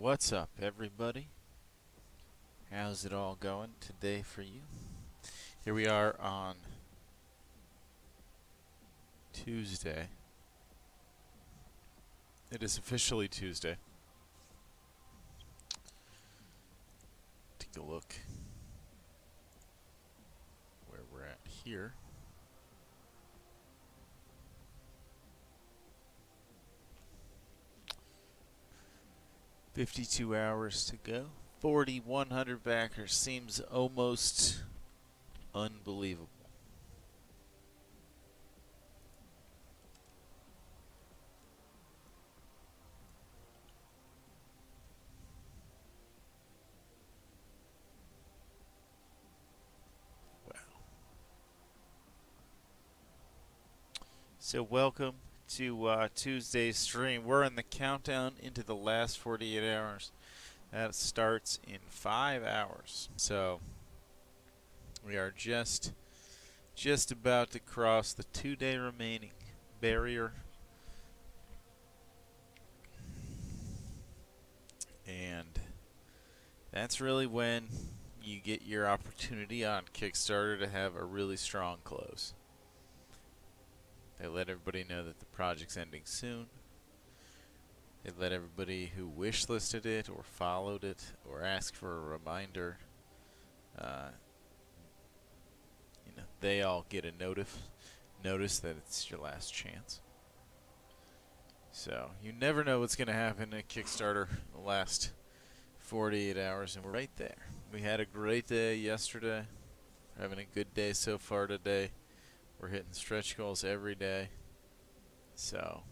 What's up, everybody? How's it all going today for you? Here we are on Tuesday. It is officially Tuesday. Take a look where we're at here. $52 hours to go. 4,100 backers. Seems almost unbelievable. Wow. So welcome to Tuesday's stream. We're in the countdown into the last 48 hours. That starts in 5 hours. So we are just about to cross the 2-day remaining barrier. And that's really when you get your opportunity on Kickstarter to have a really strong close. They let everybody know that the project's ending soon. They let everybody who wishlisted it or followed it or asked for a reminder, they all get a notice that it's your last chance. So you never know what's going to happen in Kickstarter the last 48 hours, and we're right there. We had a great day yesterday. We're having a good day so far today. We're hitting stretch goals every day. So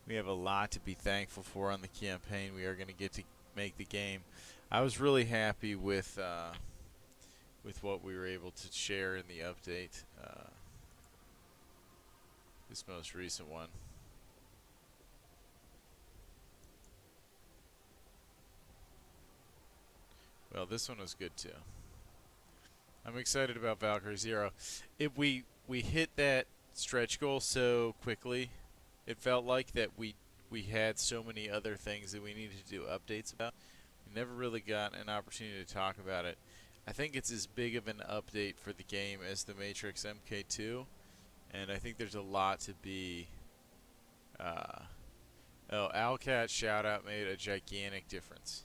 we have a lot to be thankful for on the campaign. We are going to get to make the game. I was really happy with what we were able to share in the update. This most recent one. Well, this one was good too. I'm excited about Valkyrie Zero. If we hit that stretch goal so quickly, it felt like that we had so many other things that we needed to do updates about. We never really got an opportunity to talk about it. I think it's as big of an update for the game as the Matrix MK2, and I think there's a lot to be. Alcat shoutout made a gigantic difference.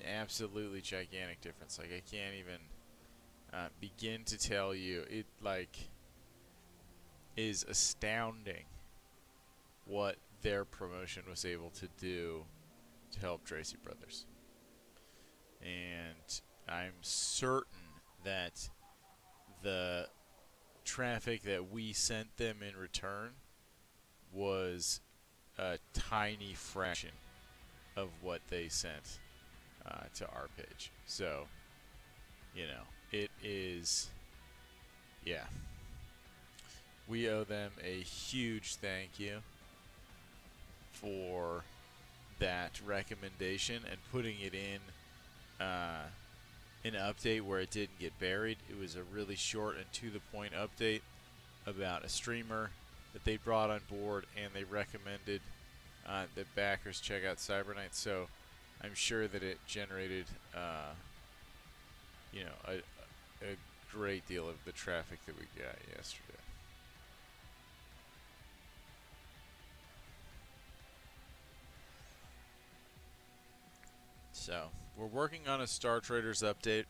Absolutely gigantic difference. Like, I can't even begin to tell you. It is astounding what their promotion was able to do to help Tracy Brothers. And I'm certain that the traffic that we sent them in return was a tiny fraction of what they sent to our page. So, it is, yeah. We owe them a huge thank you for that recommendation and putting it in an update where it didn't get buried. It was a really short and to-the-point update about a streamer that they brought on board, and they recommended that backers check out Cyberknight. So I'm sure that it generated, a great deal of the traffic that we got yesterday. So we're working on a Star Traders update.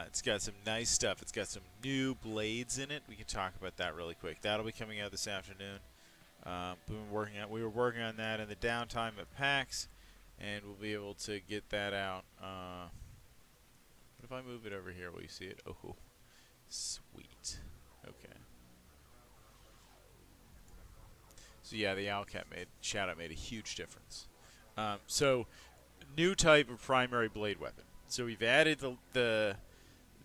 It's got some nice stuff. It's got some new blades in it. We can talk about that really quick. That'll be coming out this afternoon. We were working on that in the downtime at PAX, and we'll be able to get that out. What if I move it over here? Will you see it? Oh, sweet. Okay. So yeah, the Owlcat shoutout made a huge difference. So new type of primary blade weapon. So we've added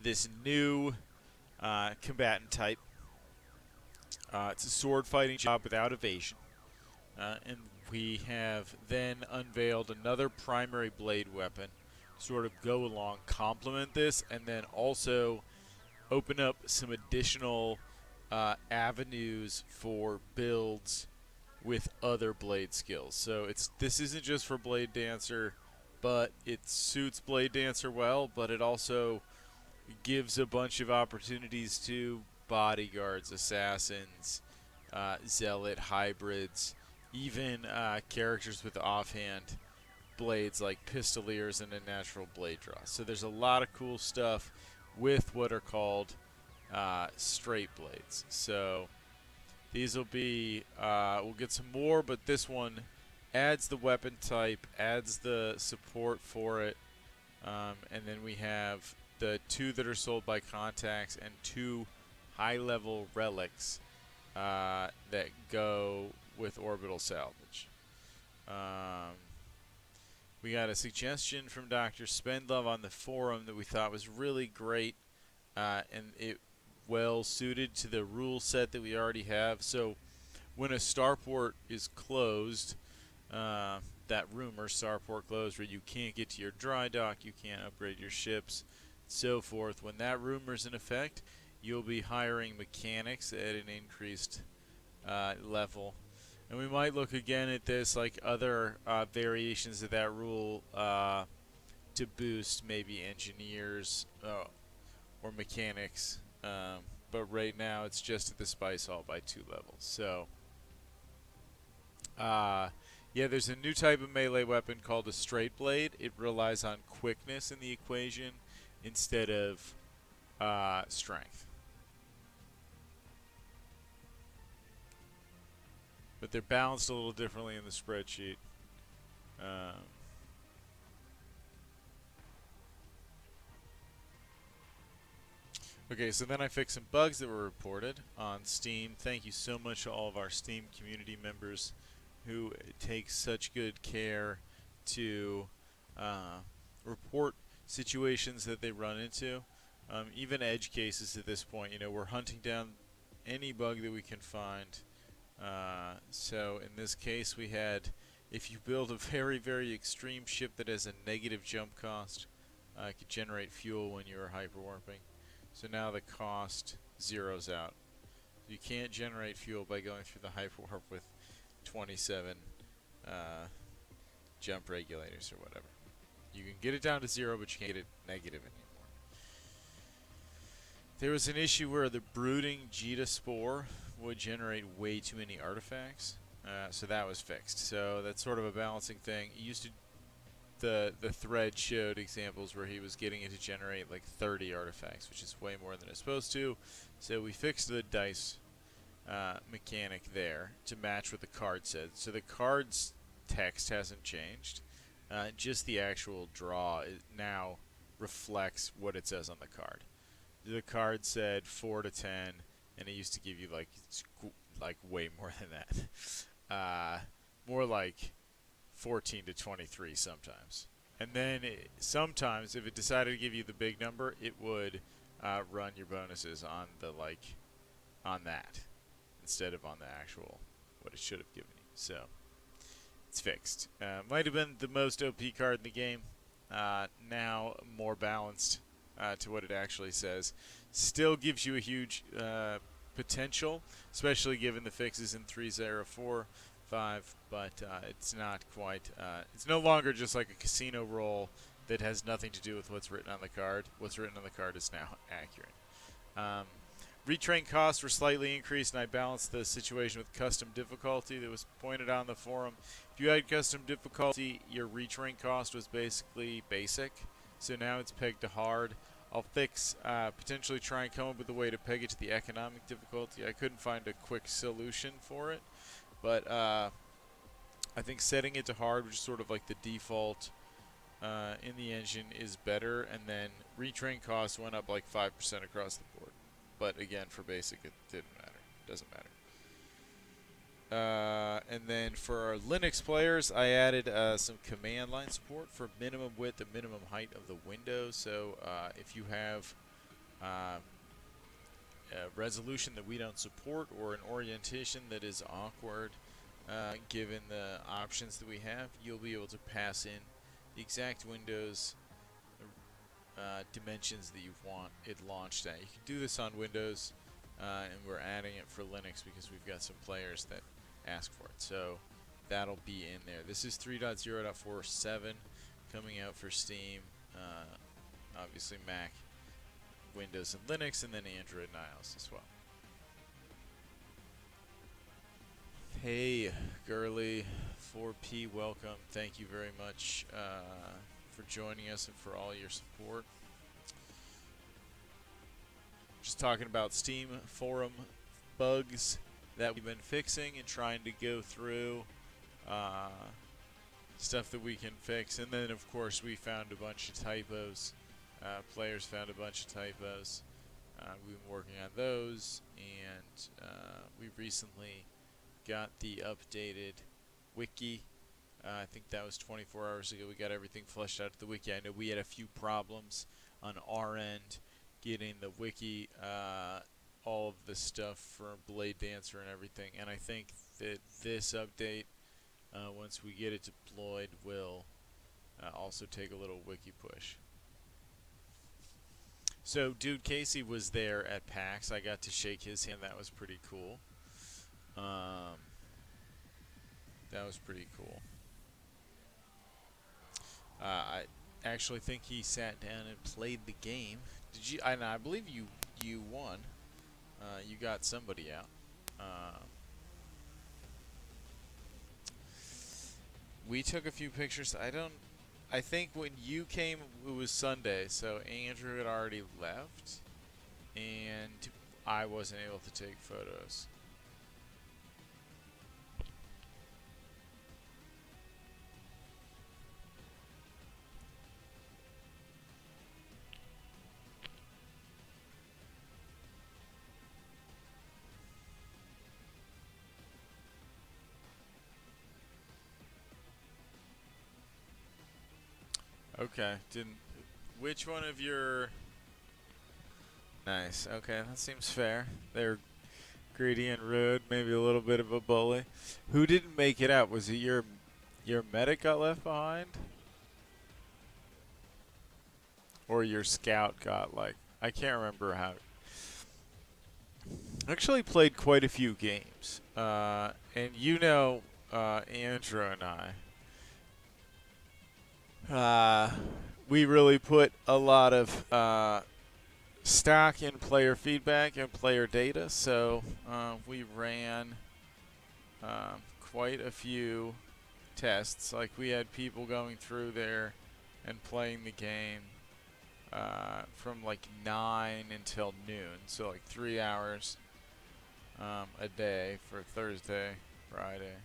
this new combatant type. It's a sword fighting job without evasion. And we have then unveiled another primary blade weapon to sort of go along, complement this, and then also open up some additional avenues for builds with other blade skills. So this isn't just for Blade Dancer, but it suits Blade Dancer well, but it also gives a bunch of opportunities to bodyguards, assassins, zealot hybrids, even characters with offhand blades like pistoliers and a natural blade draw. So there's a lot of cool stuff with what are called straight blades. So these will be, we'll get some more, but this one adds the weapon type, adds the support for it, and then we have the 2 that are sold by contacts and 2 high-level relics that go with orbital salvage. We got a suggestion from Dr. Spendlove on the forum that we thought was really great, and it well suited to the rule set that we already have. So when a starport is closed, that rumor starport closed where you can't get to your dry dock, you can't upgrade your ships, so forth. When that rumor's in effect, you'll be hiring mechanics at an increased level. And we might look again at this, like other variations of that rule, to boost maybe engineers or mechanics. But right now it's just at the Spice Hall by 2 levels. So, yeah, there's a new type of melee weapon called a straight blade. It relies on quickness in the equation instead of strength. But they're balanced a little differently in the spreadsheet. Okay, so then I fixed some bugs that were reported on Steam. Thank you so much to all of our Steam community members who take such good care to report situations that they run into. Even edge cases at this point, we're hunting down any bug that we can find. So in this case we had, if you build a very, very extreme ship that has a negative jump cost, it could generate fuel when you are hyperwarping. So now the cost zeroes out. You can't generate fuel by going through the hyperwarp with 27 jump regulators or whatever. You can get it down to 0, but you can't get it negative anymore. There was an issue where the brooding Jita spore would generate way too many artifacts, so that was fixed. So that's sort of a balancing thing. It used to, the thread showed examples where he was getting it to generate like 30 artifacts, which is way more than it's supposed to. So we fixed the dice mechanic there to match what the card said. So the card's text hasn't changed. Just the actual draw now reflects what it says on the card. The card said 4 to 10, and it used to give you like way more than that. More like 14 to 23 sometimes. And then sometimes, if it decided to give you the big number, it would run your bonuses on the on that instead of on the actual what it should have given you. So it's fixed. Might have been the most OP card in the game. Now more balanced to what it actually says. Still gives you a huge potential, especially given the fixes in 3.0.4. 5, but it's not quite. It's no longer just like a casino roll that has nothing to do with what's written on the card. What's written on the card is now accurate. Retrain costs were slightly increased, and I balanced the situation with custom difficulty that was pointed out in the forum. If you had custom difficulty, your retrain cost was basically basic, so now it's pegged to hard. I'll fix, potentially try and come up with a way to peg it to the economic difficulty. I couldn't find a quick solution for it. But I think setting it to hard, which is sort of like the default in the engine, is better. And then retrain costs went up like 5% across the board. But again, for basic, it didn't matter. Doesn't matter. And then for our Linux players, I added some command line support for minimum width and minimum height of the window. So if you have resolution that we don't support or an orientation that is awkward, given the options that we have, you'll be able to pass in the exact Windows dimensions that you want it launched at. You can do this on Windows, and we're adding it for Linux because we've got some players that ask for it. So that'll be in there. This is 3.0.47 coming out for Steam, obviously Mac, Windows, and Linux, and then Android and iOS as well. Hey, Gurley, 4P, welcome. Thank you very much for joining us and for all your support. Just talking about Steam forum bugs that we've been fixing and trying to go through stuff that we can fix. And then, of course, we found a bunch of typos. Players found a bunch of typos. We've been working on those, and we recently got the updated wiki. I think that was 24 hours ago. We got everything fleshed out at the wiki. I know we had a few problems on our end getting the wiki, all of the stuff for Blade Dancer and everything. And I think that this update, once we get it deployed, will also take a little wiki push. So, Dude Casey was there at PAX. I got to shake his hand. That was pretty cool. That was pretty cool. I actually think he sat down and played the game. Did you? I believe you won. You got somebody out. We took a few pictures. I think when you came, it was Sunday, so Andrew had already left, and I wasn't able to take photos. Okay, which one of your... Nice, okay, that seems fair. They're greedy and rude, maybe a little bit of a bully. Who didn't make it out? Was it your medic got left behind? Or your scout got, like... I can't remember how... I actually played quite a few games. And you know, Andrew and I... we really put a lot of stock in player feedback and player data, so we ran quite a few tests. Like, we had people going through there and playing the game from like 9 until noon, so like 3 hours a day for Thursday, Friday,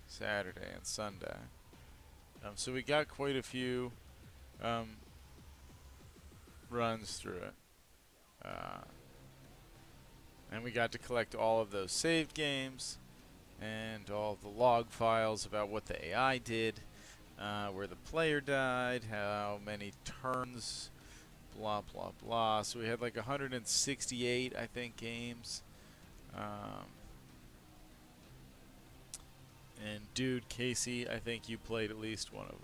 Saturday, and Sunday. So we got quite a few runs through it. And we got to collect all of those saved games and all the log files about what the AI did, where the player died, how many turns, blah, blah, blah. So we had like 168, I think, games. And Dude Casey, I think you played at least one of them.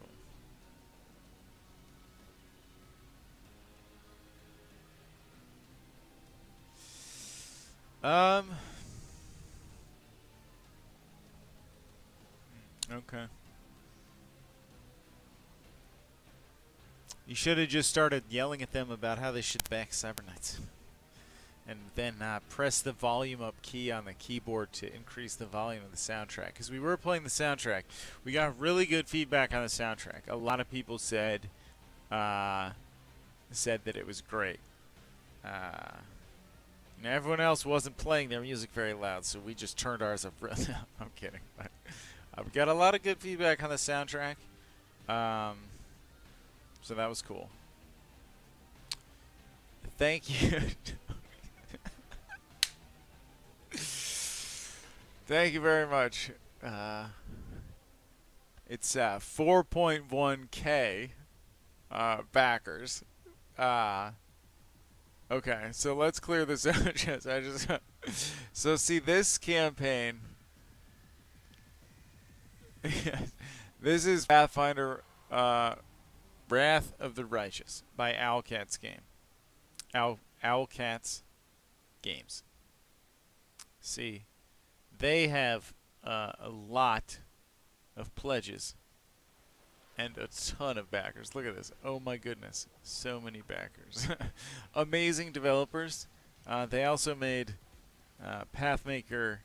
Okay. You should have just started yelling at them about how they should back Cyber Knights. And then press the volume up key on the keyboard to increase the volume of the soundtrack. Because we were playing the soundtrack. We got really good feedback on the soundtrack. A lot of people said that it was great. And everyone else wasn't playing their music very loud, so we just turned ours up really loud. I'm kidding. We got a lot of good feedback on the soundtrack. So that was cool. Thank you. Thank you very much. It's 4.1K backers. Okay, so let's clear this out. So see, this campaign. This is Pathfinder Wrath of the Righteous by Owlcats game. Owlcats Games. See, they have a lot of pledges and a ton of backers. Look at this. Oh my goodness. So many backers. Amazing developers. They also made Pathfinder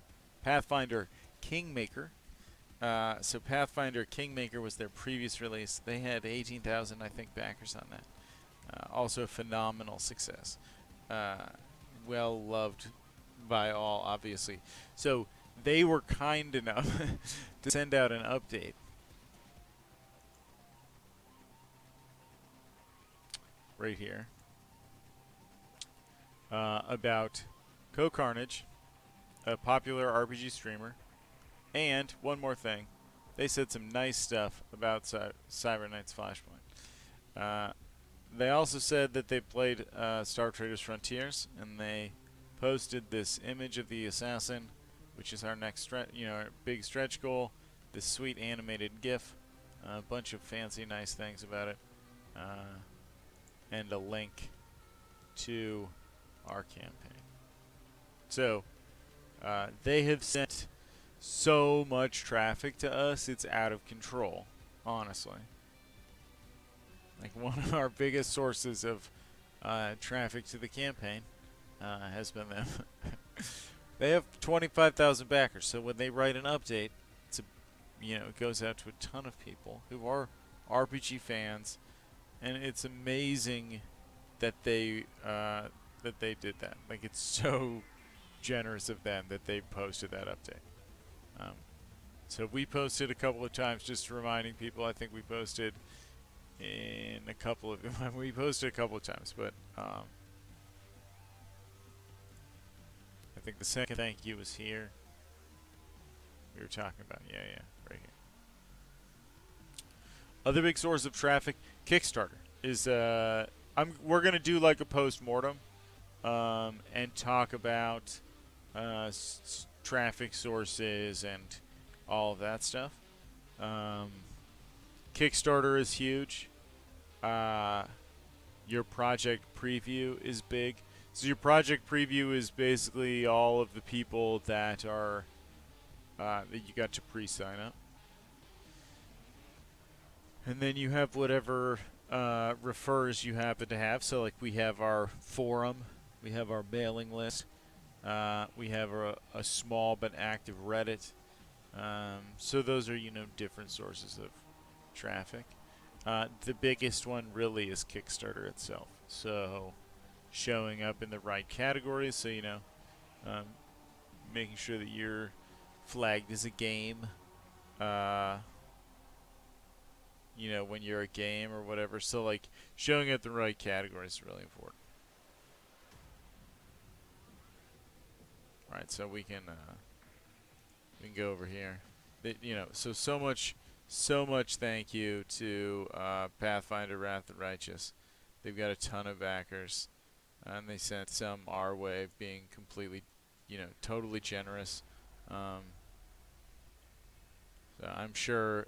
Kingmaker. So Pathfinder Kingmaker was their previous release. They had 18,000, I think, backers on that. Also a phenomenal success. Well loved by all, obviously. So they were kind enough to send out an update right here about Co-Carnage, a popular RPG streamer, and one more thing. They said some nice stuff about Cyber Knight's Flashpoint. They also said that they played Star Traders Frontiers, and they posted this image of the assassin, which is our next our big stretch goal. This sweet animated GIF, a bunch of fancy, nice things about it, and a link to our campaign. So they have sent so much traffic to us; it's out of control, honestly. Like one of our biggest sources of traffic to the campaign has been them. They have 25,000 backers, so when they write an update, it goes out to a ton of people who are RPG fans, and it's amazing that they did that. Like, it's so generous of them that they posted that update. So we posted a couple of times, just reminding people. I think we posted in a couple of we posted a couple of times, but I think the second thank you was here. We were talking about right here. Other big source of traffic, Kickstarter is we're gonna do like a post-mortem and talk about traffic sources and all of that stuff. Kickstarter is huge. Your project preview is big. So your project preview is basically all of the people that are that you got to pre-sign up, and then you have whatever refers you happen to have. So like we have our forum, we have our mailing list, we have a small but active Reddit. So those are different sources of traffic. The biggest one really is Kickstarter itself. So showing up in the right categories, so making sure that you're flagged as a game, when you're a game or whatever. So like showing up the right categories is really important. All right, so we can go over here. So much thank you to Pathfinder Wrath of the Righteous. They've got a ton of backers, and they sent some our way, being completely, totally generous. So I'm sure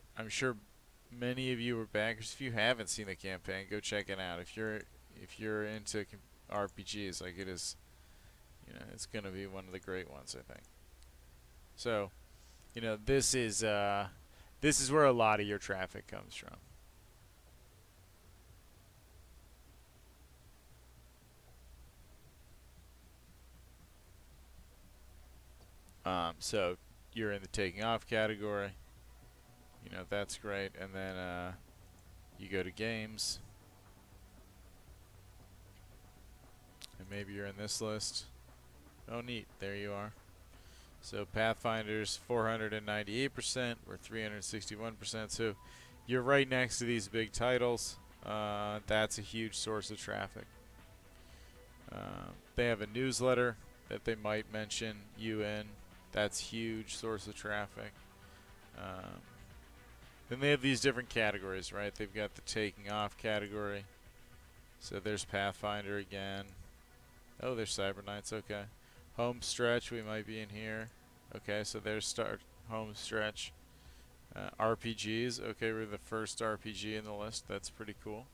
many of you are backers. If you haven't seen the campaign, go check it out. If you're into RPGs, like it is, it's gonna be one of the great ones, I think. So, this is where a lot of your traffic comes from. So you're in the taking off category. That's great. And then you go to games, and maybe you're in this list. Oh, neat. There you are. So Pathfinder's 498%, we're 361%. So you're right next to these big titles. That's a huge source of traffic. They have a newsletter that they might mention you in. That's huge source of traffic. Then they have these different categories, right? They've got the taking off category. So there's Pathfinder again. Oh, there's Cyber Knights. Okay. Home stretch, we might be in here. Okay, so there's home stretch. RPGs. Okay, we're the first RPG in the list. That's pretty cool.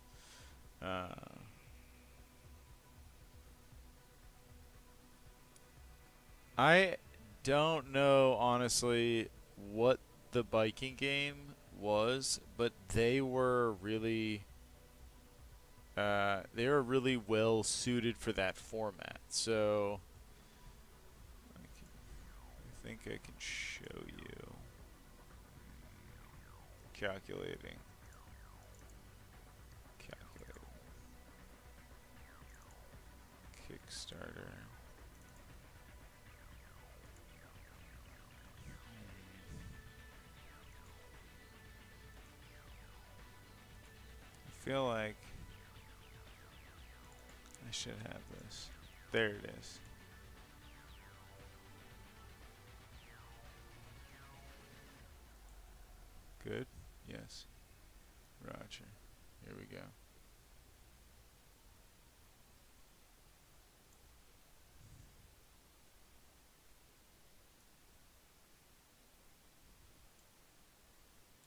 I don't know, honestly, what the biking game was, but they were really well suited for that format. So I think I can show you. Calculating. Calculating. Kickstarter. I feel like I should have this. There it is. Good? Yes. Roger. Here we go.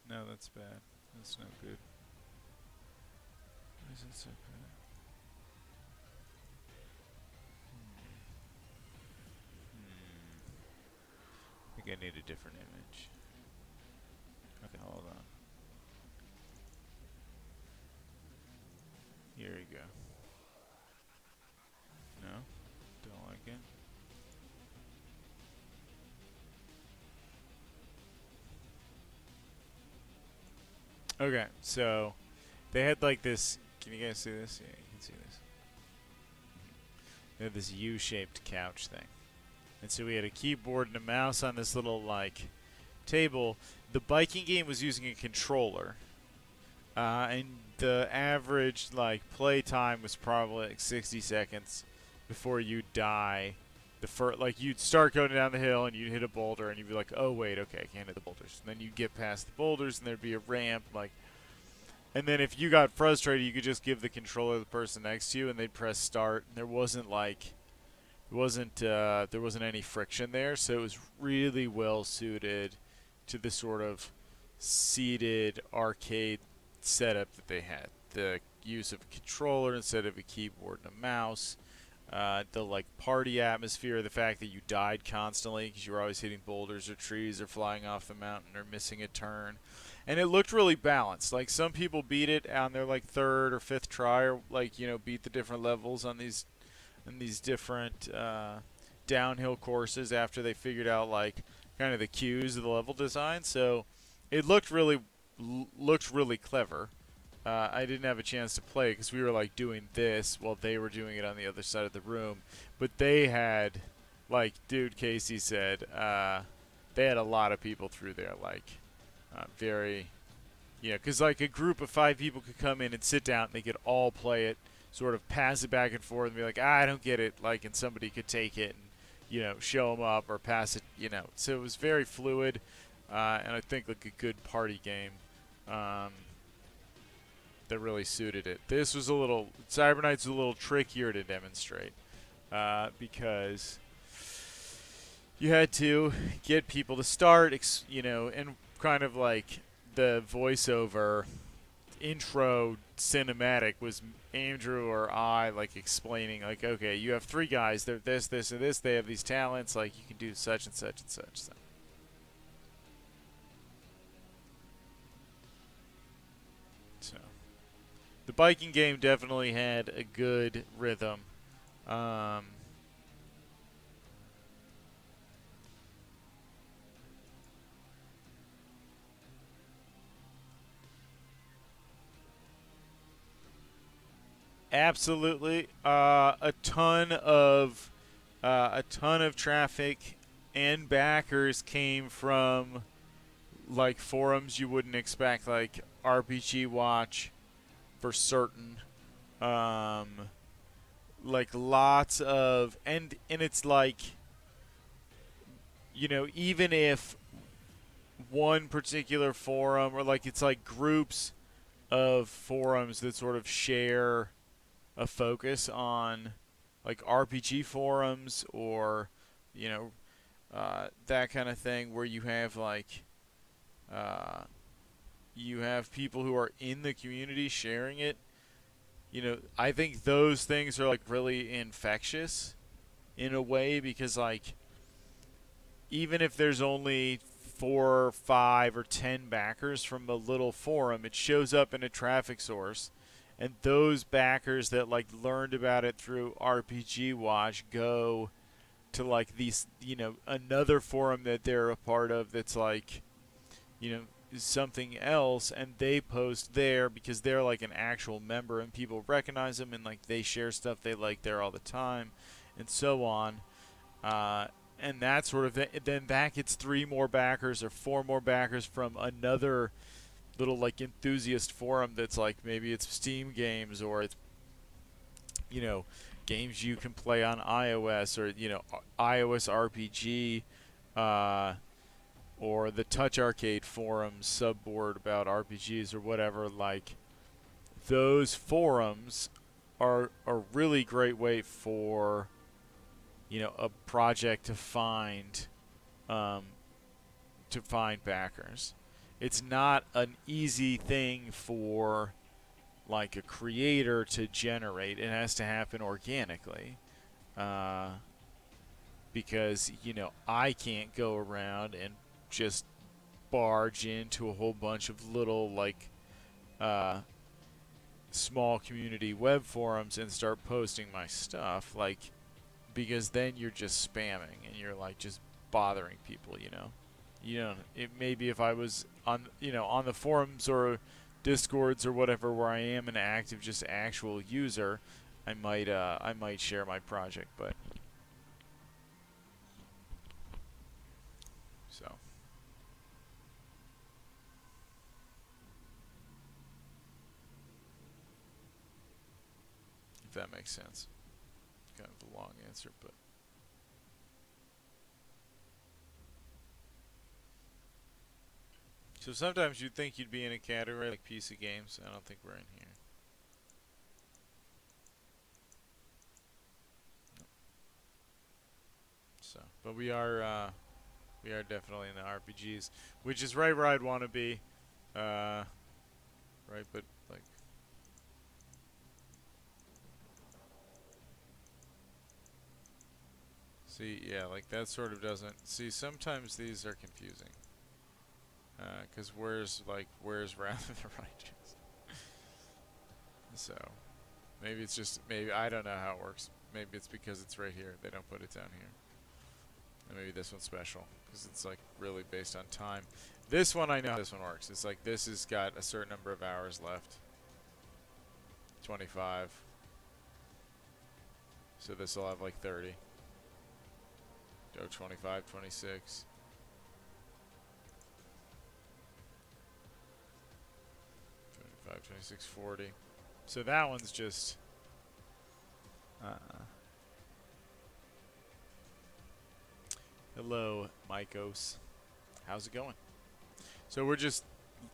No, that's bad. That's not good. Why is it so bad? I think I need a different image. Okay, hold on. Here we go. No? Don't like it? Okay, so they had like this. Can you guys see this? Yeah, you can see this. They had this U-shaped couch thing. And so we had a keyboard and a mouse on this little, like, table. The biking game was using a controller. And the average, like, play time was probably like 60 seconds before you'd die. Like, you'd start going down the hill and you'd hit a boulder and you'd be like, oh, wait, okay, I can't hit the boulders. And then you'd get past the boulders and there'd be a ramp, like, and then if you got frustrated, you could just give the controller to the person next to you and they'd press start. And there wasn't, like, there wasn't any friction there, so it was really well suited to the sort of seated arcade setup that they had. The use of a controller instead of a keyboard and a mouse, the like party atmosphere, the fact that you died constantly because you were always hitting boulders or trees or flying off the mountain or missing a turn, and it looked really balanced. Like some people beat it on their like third or fifth try, or like beat the different levels on these different downhill courses after they figured out like kind of the cues of the level design. So it looked really clever. I didn't have a chance to play because we were like doing this while they were doing it on the other side of the room. But they had, like, dude Casey said, they had a lot of people through there, like, very, because like a group of 5 people could come in and sit down and they could all play it, sort of pass it back and forth and be like, I don't get it, like, and somebody could take it and, show them up or pass it, So it was very fluid, and I think like a good party game. That really suited it. Cyber Knight's a little trickier to demonstrate because you had to get people to start, and kind of like the voiceover intro cinematic was Andrew or I like explaining like, okay, you have 3 guys, they're this, this, and this, they have these talents, like you can do such and such and such. So. The biking game definitely had a good rhythm. Um, Absolutely, a ton of traffic and backers came from like forums you wouldn't expect, like RPG Watch for certain. Um, like lots of and it's like even if one particular forum or like it's like groups of forums that sort of share a focus on like RPG forums or that kind of thing where you have like you have people who are in the community sharing it. I think those things are like really infectious in a way because like even if there's only 4, 5, or 10 backers from a little forum. It shows up in a traffic source, and those backers that like learned about it through RPG Watch go to like these, another forum that they're a part of that's like, something else, and they post there because they're like an actual member and people recognize them and like they share stuff they like there all the time and so on. uh, and that sort of then that gets 3 more backers or 4 more backers from another little like enthusiast forum that's like maybe it's Steam games or it's you know games you can play on iOS or iOS RPG, uh, or the Touch Arcade forums subboard about RPGs or whatever. Like those forums are a really great way for a project um, to find backers. It's not an easy thing for like a creator to generate. It has to happen organically. Uh, because I can't go around and just barge into a whole bunch of little like uh, small community web forums and start posting my stuff, like, because then you're just spamming and you're like just bothering people. It maybe if I was on the forums or discords or whatever where I am an active just actual user, I might share my project. But so if that makes sense. Kind of a long answer, but so sometimes you'd think you'd be in a category like PC games. I don't think we're in here. So, but we are definitely in the RPGs, which is right where I'd want to be. Right, but like, see, yeah, like that sort of doesn't. See, sometimes these are confusing. Because where's Wrath of the Righteous? So maybe it's just maybe I don't know how it works. Maybe it's because it's right here. They don't put it down here. And maybe this one's special because it's like really based on time. This one I know how this one works. It's like this has got a certain number of hours left. 25. So this will have like 30. Go 25, 26. 25, 26, 40. So that one's just hello, Mycos. How's it going? So we're just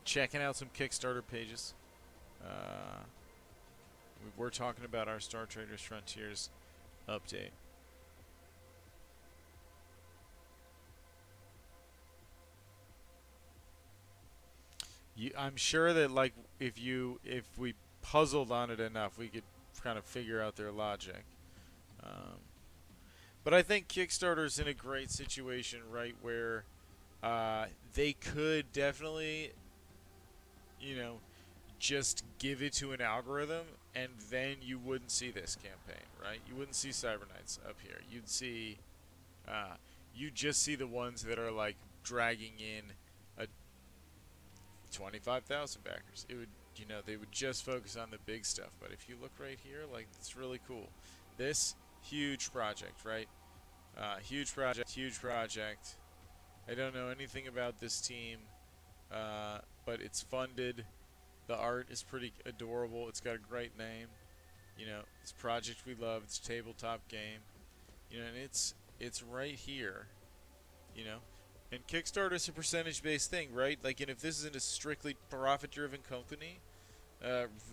checking out some Kickstarter pages. We're talking about our Star Traders Frontiers update. I'm sure that like if we puzzled on it enough, we could kind of figure out their logic. Um, but I think Kickstarter's in a great situation, right, where they could definitely, you know, just give it to an algorithm, and then you wouldn't see this campaign, right? You wouldn't see Cyber Knights up here. Uh, you'd just see the ones that are like dragging in a 25,000 backers. It would, they would just focus on the big stuff. But if you look right here, like, it's really cool. This huge project, right? Huge project, huge project. I don't know anything about this team, but it's funded. The art is pretty adorable. It's got a great name. It's a project we love. It's a tabletop game. And it's right here. You know, and Kickstarter is a percentage-based thing, right? Like, and if this isn't a strictly profit-driven company,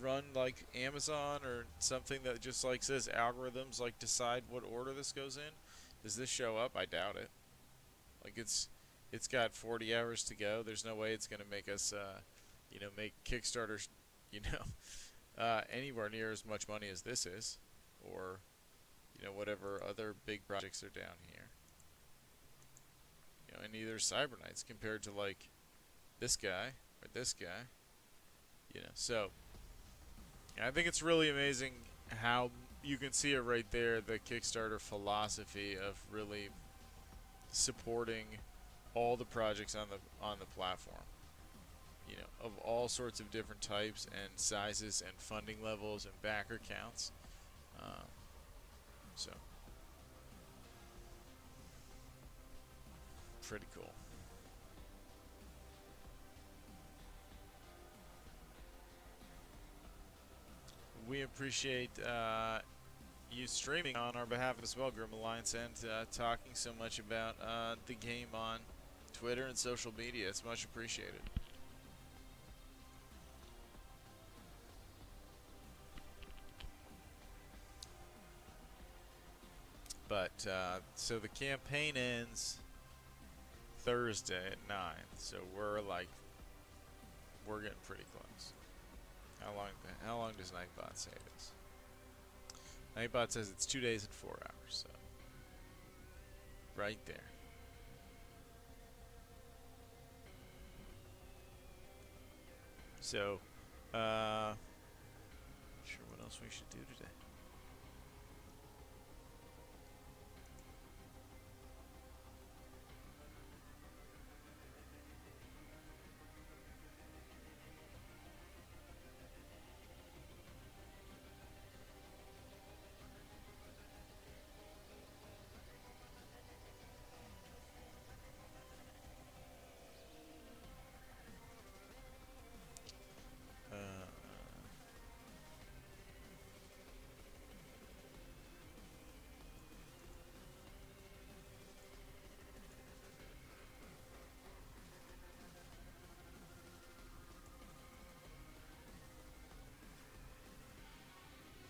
run like Amazon or something that just like says algorithms like decide what order this goes in, does this show up? I doubt it. Like it's got 40 hours to go. There's no way it's gonna make us, make Kickstarter, you anywhere near as much money as this is, or whatever other big projects are down here. any of their Cyber Knights compared to like this guy or this guy. So I think it's really amazing how you can see it right there, the Kickstarter philosophy of really supporting all the projects on the platform. Of all sorts of different types and sizes and funding levels and backer counts. Um, so pretty cool. We appreciate you streaming on our behalf as well, Grim Alliance, and talking so much about the game on Twitter and social media. It's much appreciated. But so the campaign ends Thursday at 9, so we're getting pretty close. How long does Nightbot say it is? Nightbot says it's 2 days and 4 hours, so right there. So, not sure what else we should do today.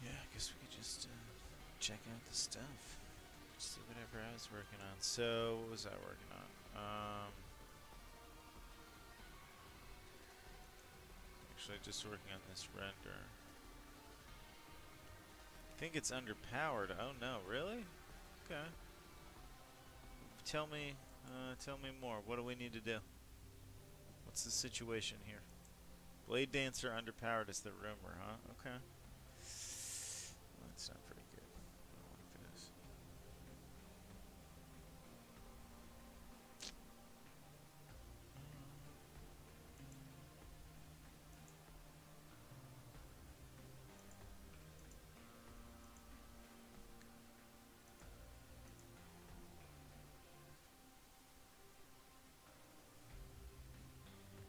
Yeah, I guess we could just check out the stuff. See whatever I was working on. So, what was I working on? Actually, just working on this render. I think it's underpowered. Oh no, really? Okay. Tell me more. What do we need to do? What's the situation here? Blade Dancer underpowered is the rumor, huh? Okay. Well, that's not pretty good. I don't like this.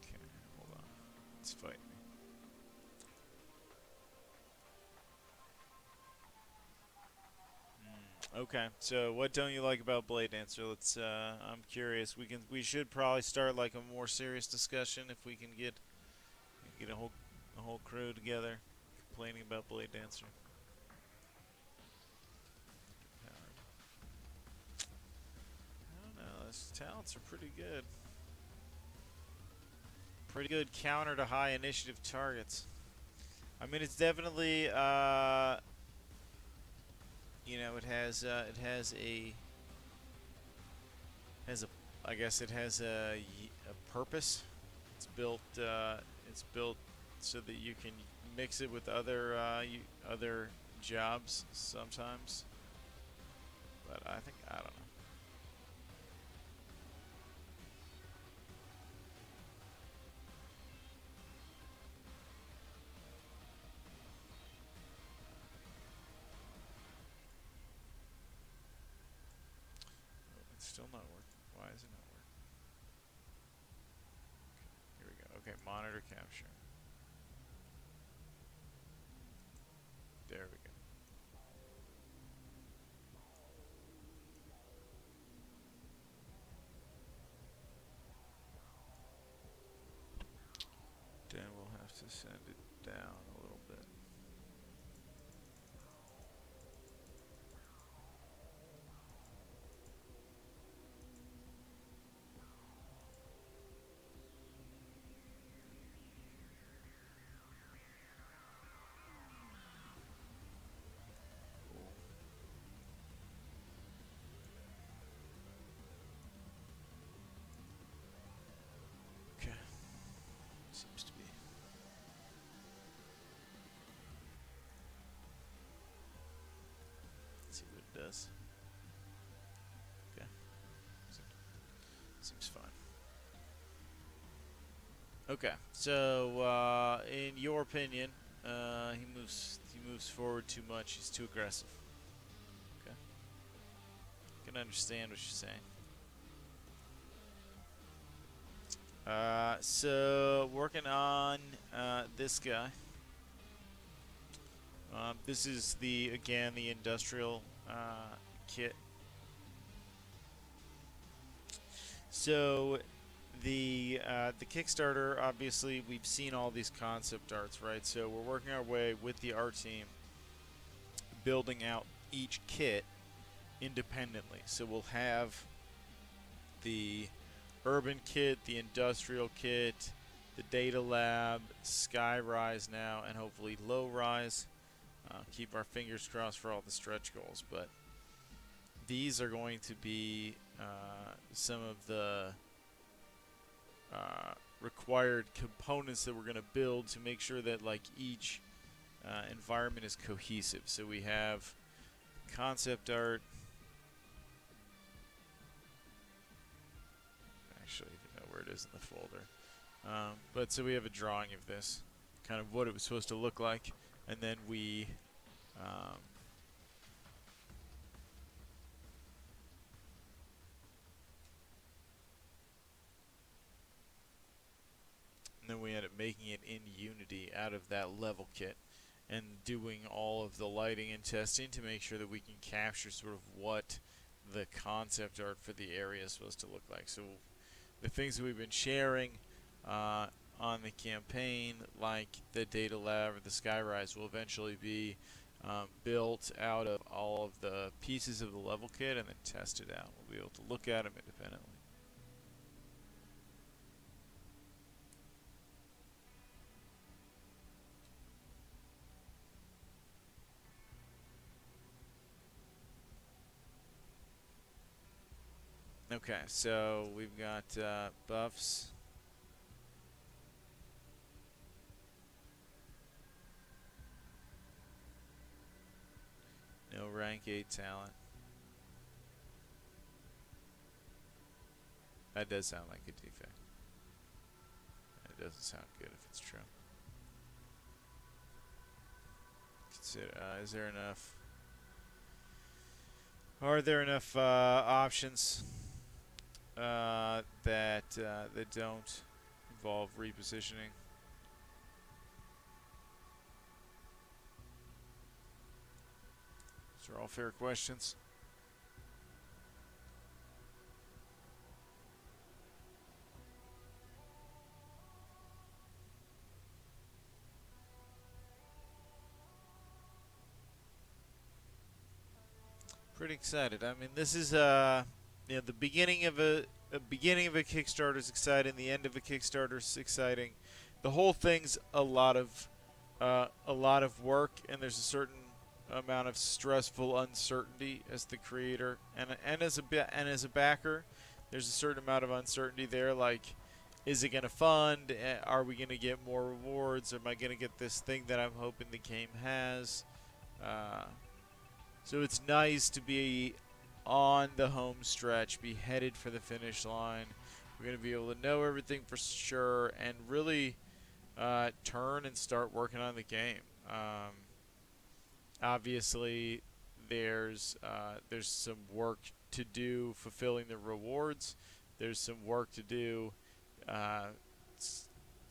Okay, hold on. It's fighting me. Okay, so what don't you like about Blade Dancer? I'm curious. We should probably start like a more serious discussion if we can get a whole crew together complaining about Blade Dancer. I don't know. His talents are pretty good. Pretty good counter to high initiative targets. I mean, it's definitely it has a I guess it has a purpose. It's built so that you can mix it with other jobs sometimes. But I don't know. It's still not working. Why is it not working? Okay, here we go. Okay, monitor capture. There we go. Then we'll have to send it down a little bit. Seems to be. Let's see what it does. Okay. Seems fine. Okay. So, in your opinion, he moves forward too much. He's too aggressive. Okay. I can understand what you're saying. So working on this guy. This is the industrial kit. So the Kickstarter, obviously we've seen all these concept arts, right? So we're working our way with the art team, building out each kit independently. So we'll have the urban kit, the industrial kit, the data lab, skyrise now, and hopefully low rise. Keep our fingers crossed for all the stretch goals, but these are going to be some of the required components that we're going to build to make sure that like each environment is cohesive. So we have concept art. Actually, I don't know where it is in the folder. But so we have a drawing of this, kind of what it was supposed to look like, and then we end up making it in Unity out of that level kit and doing all of the lighting and testing to make sure that we can capture sort of what the concept art for the area is supposed to look like. So the things that we've been sharing on the campaign, like the data lab or the skyrise, will eventually be built out of all of the pieces of the level kit and then tested out. We'll be able to look at them independently. Okay, so we've got buffs. No rank 8 talent. That does sound like a defect. It doesn't sound good if it's true. Consider, is there enough? Are there enough options that don't involve repositioning? These are all fair questions. Pretty excited. I mean, this is you know, the beginning of a Kickstarter is exciting. The end of a Kickstarter is exciting. The whole thing's a lot of work, and there's a certain amount of stressful uncertainty as the creator and as a backer. There's a certain amount of uncertainty there. Like, is it going to fund? Are we going to get more rewards? Am I going to get this thing that I'm hoping the game has? So it's nice to be on the home stretch, be headed for the finish line. We're going to be able to know everything for sure and really turn and start working on the game. Obviously, there's some work to do fulfilling the rewards. There's some work to do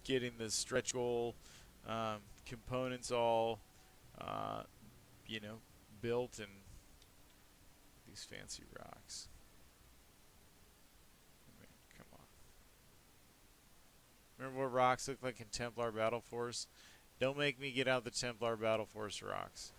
getting the stretch goal components all you know, built, and these fancy rocks. I mean, come on. Remember what rocks look like in Templar Battle Force? Don't make me get out the Templar Battle Force rocks.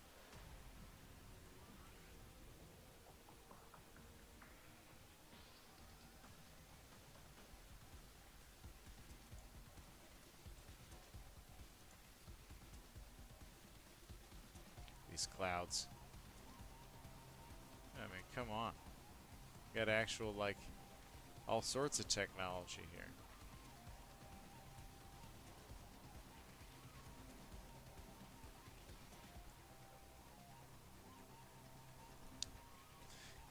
These clouds. I mean, come on. Got actual, like, all sorts of technology here.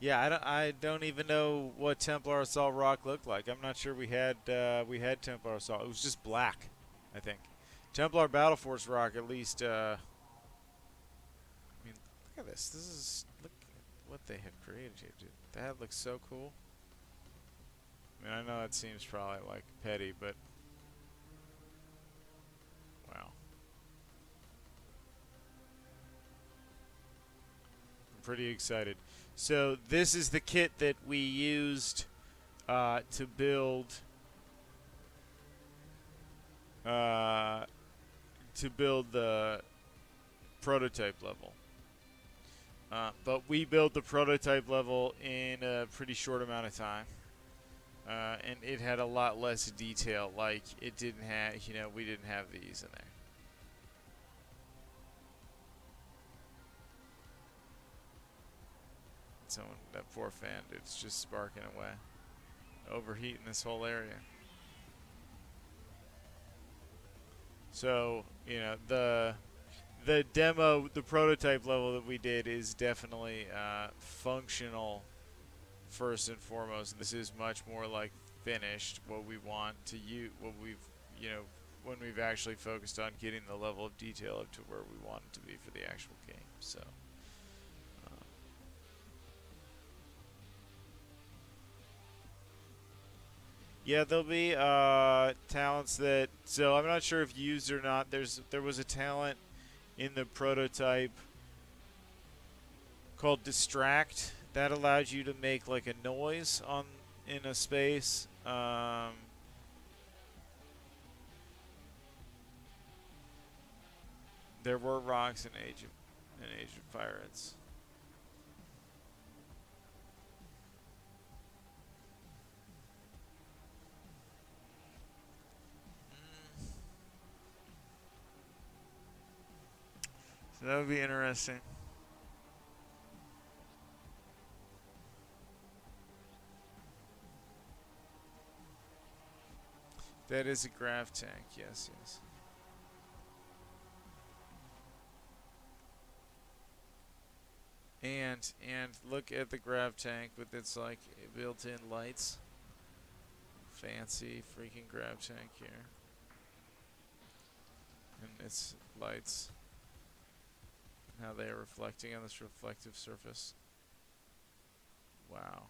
Yeah, I don't even know what Templar Assault rock looked like. I'm not sure we had Templar Assault. It was just black, I think. Templar Battle Force rock, at least. I mean, look at this. This is look at what they have created here, dude. That looks so cool. I mean, I know that seems probably like petty, but wow, I'm pretty excited. So this is the kit that we used to uh, build the prototype level. But we built the prototype level in a pretty short amount of time. And it had a lot less detail. Like, it didn't have, we didn't have these in there. Someone, that poor fan, it's just sparking away. Overheating this whole area. So, the demo, the prototype level that we did is definitely functional first and foremost. This is much more like finished, what we want to use, what we've, when we've actually focused on getting the level of detail up to where we want it to be for the actual game. So, yeah, there'll be talents that. So I'm not sure if used or not. There was a talent in the prototype called Distract that allowed you to make like a noise on in a space. There were rocks in Age of Pirates. Mm, so that would be interesting. That is a grav tank. Yes, yes. And look at the grav tank with its like built-in lights. Fancy freaking grav tank here. And its lights, how they are reflecting on this reflective surface. Wow.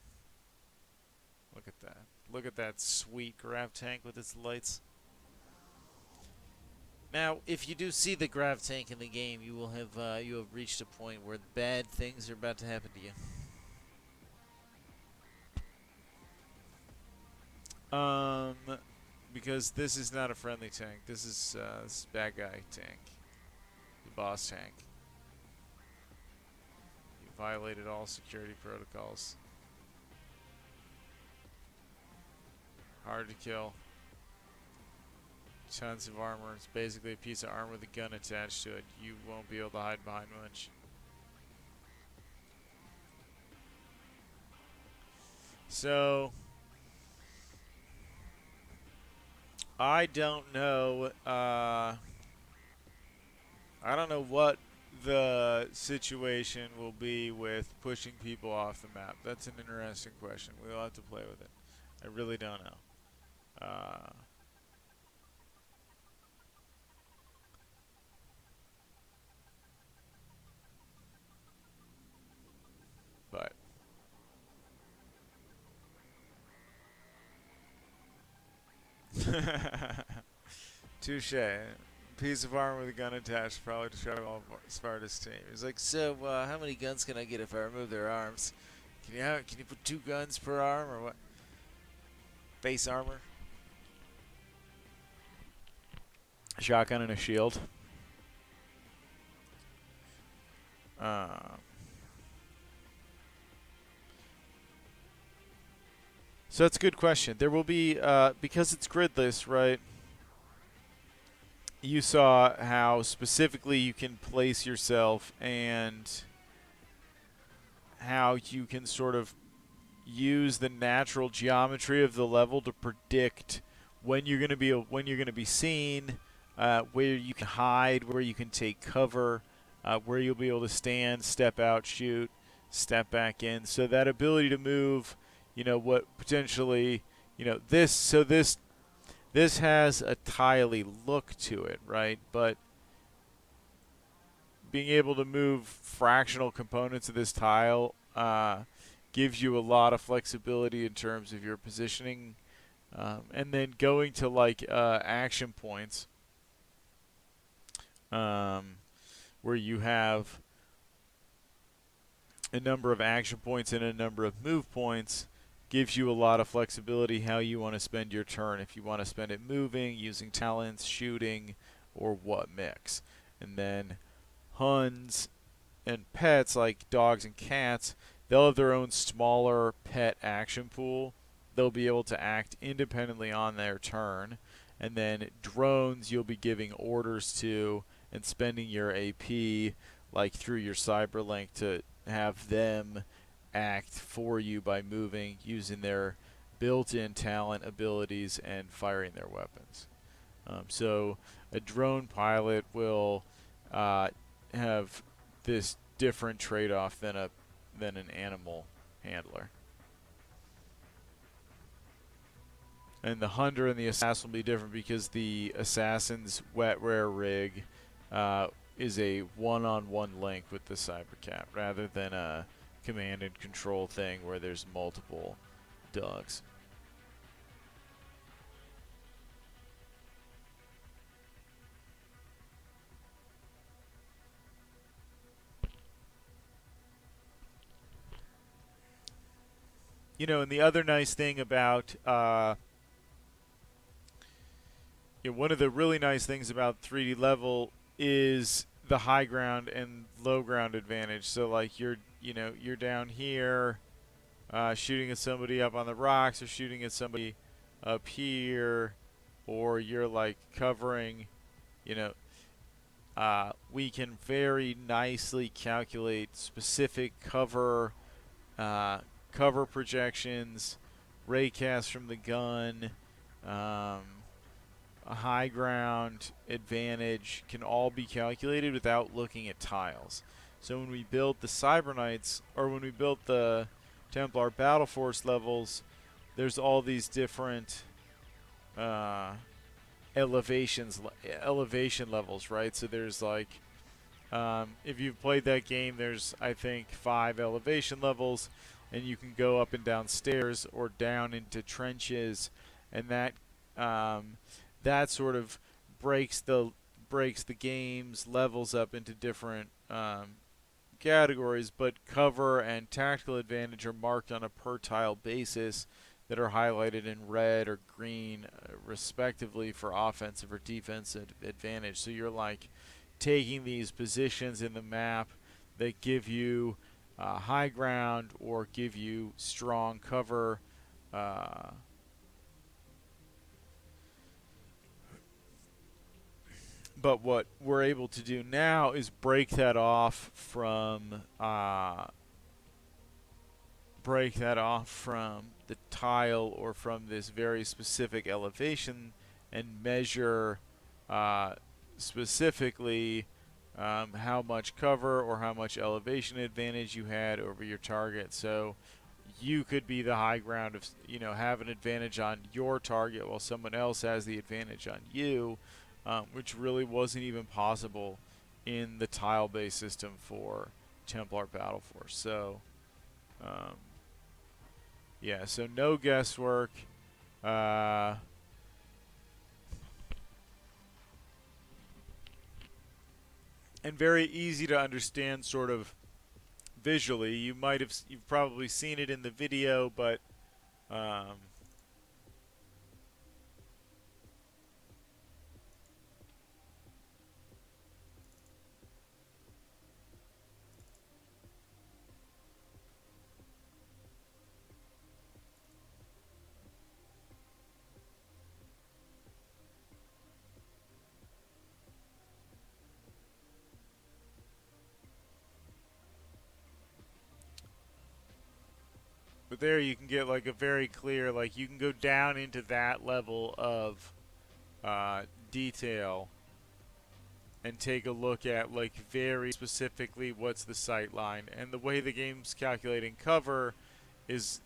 Look at that. Look at that sweet grav tank with its lights. Now, if you do see the grav tank in the game, you have reached a point where bad things are about to happen to you. Because this is not a friendly tank. This is bad guy tank, the boss tank. You violated all security protocols. Hard to kill. Tons of armor. It's basically a piece of armor with a gun attached to it. You won't be able to hide behind much. So, I don't know. I don't know what the situation will be with pushing people off the map. That's an interesting question. We'll have to play with it. I really don't know. But touche. Piece of armor with a gun attached, probably to try to all Sparta's team. He's like, so how many guns can I get if I remove their arms? Can you put 2 guns per arm or what? Base armor, a shotgun, and a shield. Um, so that's a good question. There will be because it's gridless, right? You saw how specifically you can place yourself and how you can sort of use the natural geometry of the level to predict when you're going to be seen, where you can hide, where you can take cover, where you'll be able to stand, step out, shoot. step back in. So that ability to move, what potentially, this has a tiley look to it, right? But being able to move fractional components of this tile gives you a lot of flexibility in terms of your positioning. And then going to like action points, where you have a number of action points and a number of move points, gives you a lot of flexibility how you want to spend your turn. If you want to spend it moving, using talents, shooting, or what mix. And then Huns and pets like dogs and cats, they'll have their own smaller pet action pool. They'll be able to act independently on their turn. And then drones you'll be giving orders to and spending your AP like through your cyberlink to have them act for you by moving, using their built-in talent abilities and firing their weapons. So a drone pilot will have this different trade-off than an animal handler. And the hunter and the assassin will be different because the assassin's wet rare rig is a one-on-one link with the cybercat rather than a command and control thing where there's multiple dogs. And the other nice thing about one of the really nice things about 3D level is the high ground and low ground advantage. So like you're down here shooting at somebody up on the rocks, or shooting at somebody up here, or you're like covering, we can very nicely calculate specific cover projections, raycast from the gun, a high ground advantage can all be calculated without looking at tiles. So when we built the Cyber Knights, or when we built the Templar Battle Force levels, there's all these different elevation levels, right? So there's like, if you've played that game, there's I think 5 elevation levels, and you can go up and down stairs or down into trenches, and that sort of breaks the game's levels up into different categories, but cover and tactical advantage are marked on a per tile basis that are highlighted in red or green, respectively, for offensive or defensive advantage. So you're like taking these positions in the map that give you high ground or give you strong cover. But what we're able to do now is break that off from the tile or from this very specific elevation, and measure specifically how much cover or how much elevation advantage you had over your target. So you could be the high ground of, have an advantage on your target while someone else has the advantage on you, which really wasn't even possible in the tile-based system for Templar Battle Force. So, yeah, so no guesswork. And very easy to understand sort of visually. You've probably seen it in the video, but there you can get like a very clear, like you can go down into that level of detail and take a look at like very specifically what's the sight line. And the way the game's calculating cover is,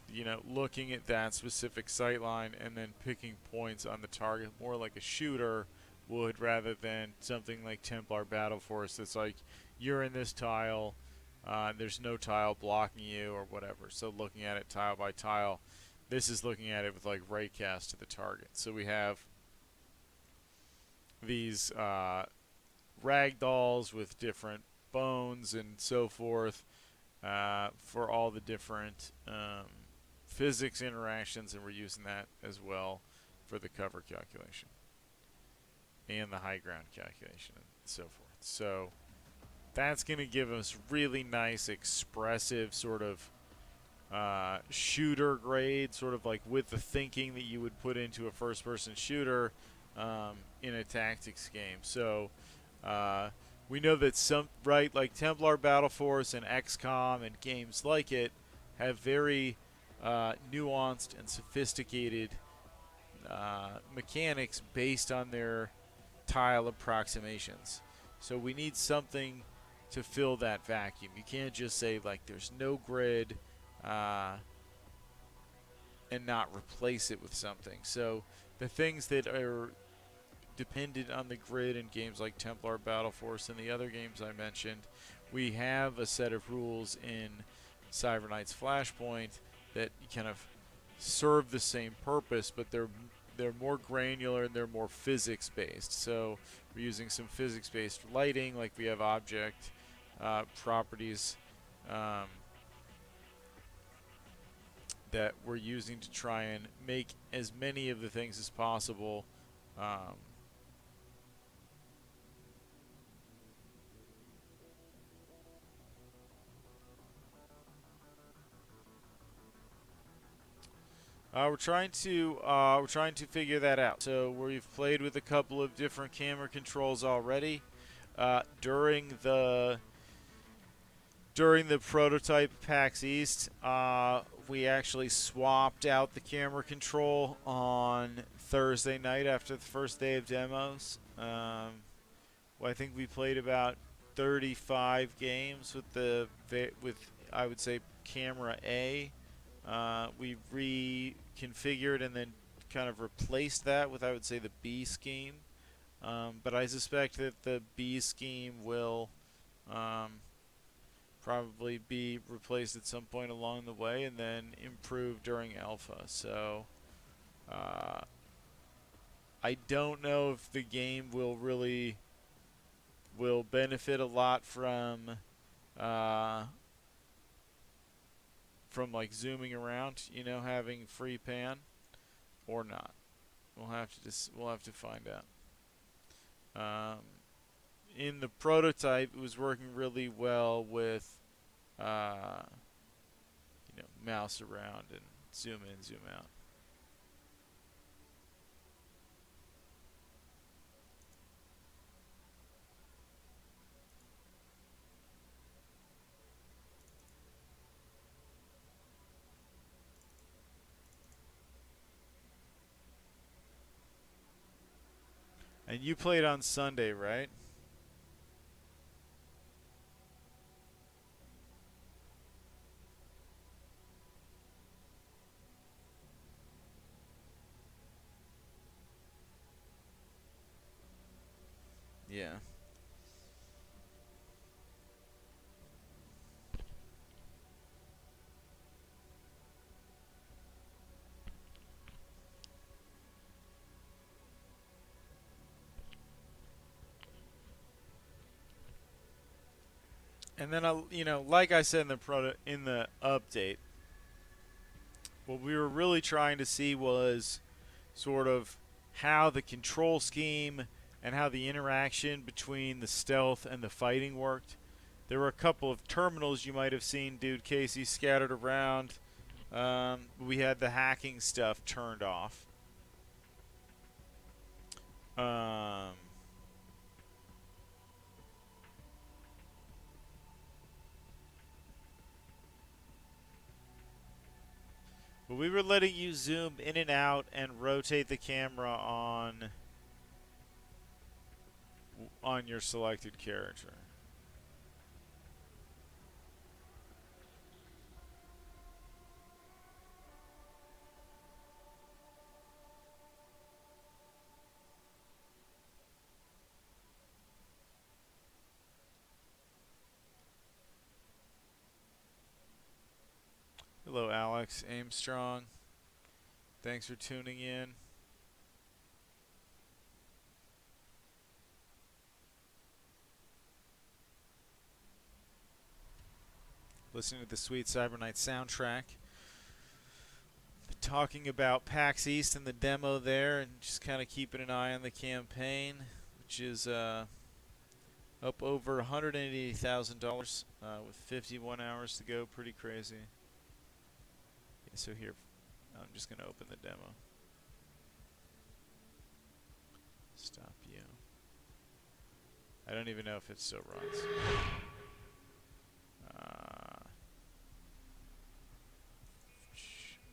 looking at that specific sight line and then picking points on the target, more like a shooter would, rather than something like Templar Battle Force that's like you're in this tile, there's no tile blocking you or whatever. So looking at it tile by tile, this is looking at it with like raycast to the target. So we have these ragdolls with different bones and so forth, for all the different physics interactions, and we're using that as well for the cover calculation and the high ground calculation and so forth. So that's going to give us really nice, expressive sort of shooter grade, sort of like with the thinking that you would put into a first-person shooter in a tactics game. So we know that like Templar Battle Force and XCOM and games like it have very nuanced and sophisticated mechanics based on their tile approximations. So we need something to fill that vacuum. You can't just say like there's no grid and not replace it with something. So the things that are dependent on the grid in games like Templar Battle Force and the other games I mentioned, we have a set of rules in Cyberknight's Flashpoint that kind of serve the same purpose, but they're more granular and they're more physics based. So we're using some physics based lighting, like we have object properties that we're using to try and make as many of the things as possible we're trying to figure that out. So we've played with a couple of different camera controls already. During the prototype PAX East, we actually swapped out the camera control on Thursday night after the first day of demos. Well, I think we played about 35 games with I would say camera A. We reconfigured and then kind of replaced that with, I would say, the B scheme. But I suspect that the B scheme will probably be replaced at some point along the way and then improved during alpha. So I don't know if the game will benefit a lot from like zooming around, having free pan or not. We'll have to find out. In the prototype, it was working really well with mouse around and zoom in, zoom out. And you played on Sunday, right? Yeah. And then like I said in the update, what we were really trying to see was sort of how the control scheme and how the interaction between the stealth and the fighting worked. There were a couple of terminals you might have seen Dude Casey scattered around. We had the hacking stuff turned off. But we were letting you zoom in and out and rotate the camera on your selected character. Hello, Alex Aimstrong. Thanks for tuning in. Listening to the sweet Cyber Night soundtrack. Talking about PAX East and the demo there, and just kind of keeping an eye on the campaign, which is up over $180,000 with 51 hours to go. Pretty crazy. Yeah, so here, I'm just going to open the demo. Stop you. I don't even know if it still runs.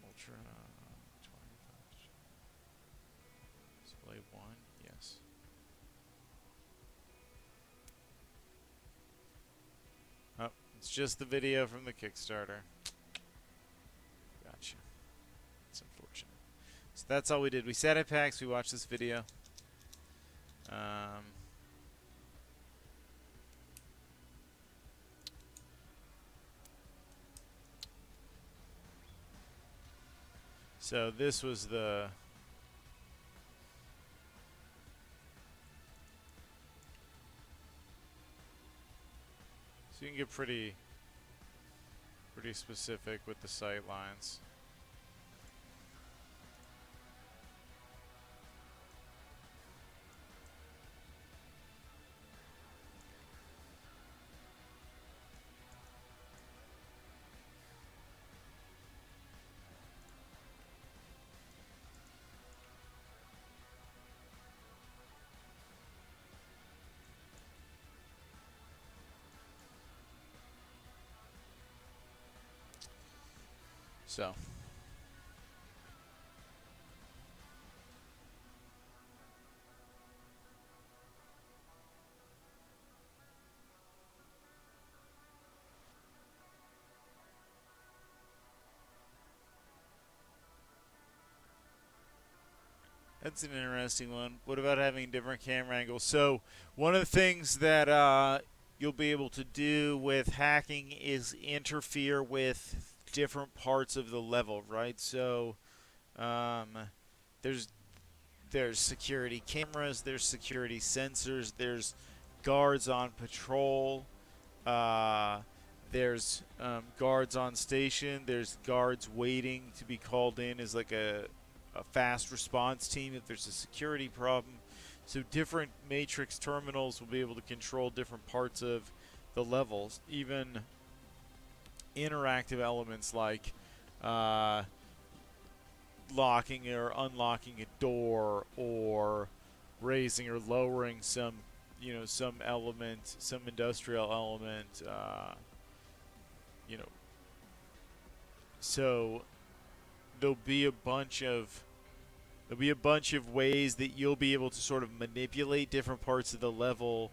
Ultra 25. Display 1, yes. Oh, it's just the video from the Kickstarter. Gotcha. It's unfortunate. So that's all we did. We sat at PAX, we watched this video. So this was the so you can get pretty specific with the sight lines. So that's an interesting one. What about having different camera angles? So one of the things that you'll be able to do with hacking is interfere with different parts of the level, right? So there's security cameras, there's security sensors, there's guards on patrol, there's guards on station, there's guards waiting to be called in as like a fast response team if there's a security problem. So different matrix terminals will be able to control different parts of the levels, even interactive elements like locking or unlocking a door, or raising or lowering some element, some industrial element, so there'll be a bunch of ways that you'll be able to sort of manipulate different parts of the level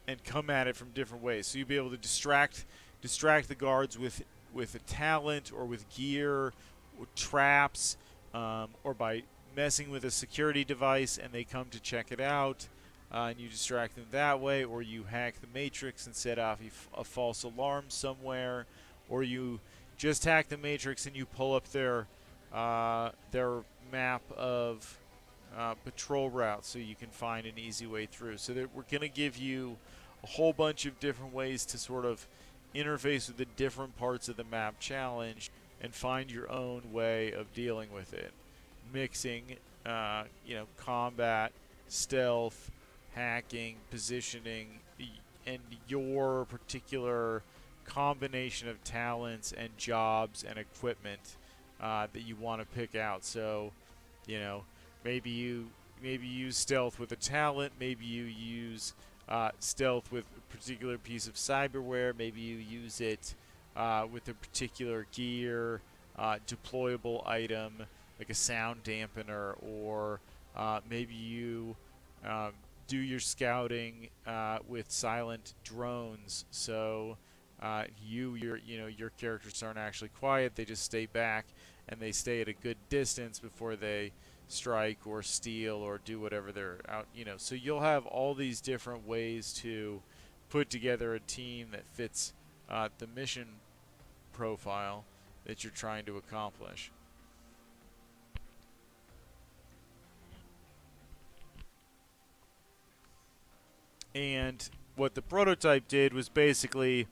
and come at it from different ways. So you'll be able to distract the guards with a talent, or with gear, or traps, or by messing with a security device and they come to check it out, and you distract them that way, or you hack the matrix and set off a false alarm somewhere, or you just hack the matrix and you pull up their map of patrol routes so you can find an easy way through. So that we're going to give you a whole bunch of different ways to sort of interface with the different parts of the map challenge and find your own way of dealing with it, mixing combat, stealth, hacking, positioning, and your particular combination of talents and jobs and equipment that you want to pick out. So maybe you use stealth with a talent, maybe you use stealth with a particular piece of cyberware, maybe you use it with a particular gear, deployable item like a sound dampener, or maybe you Um, do your scouting with silent drones, so your characters aren't actually quiet. They just stay back and they stay at a good distance before they strike or steal or do whatever they're out. So you'll have all these different ways to put together a team that fits the mission profile that you're trying to accomplish. And what the prototype did was basically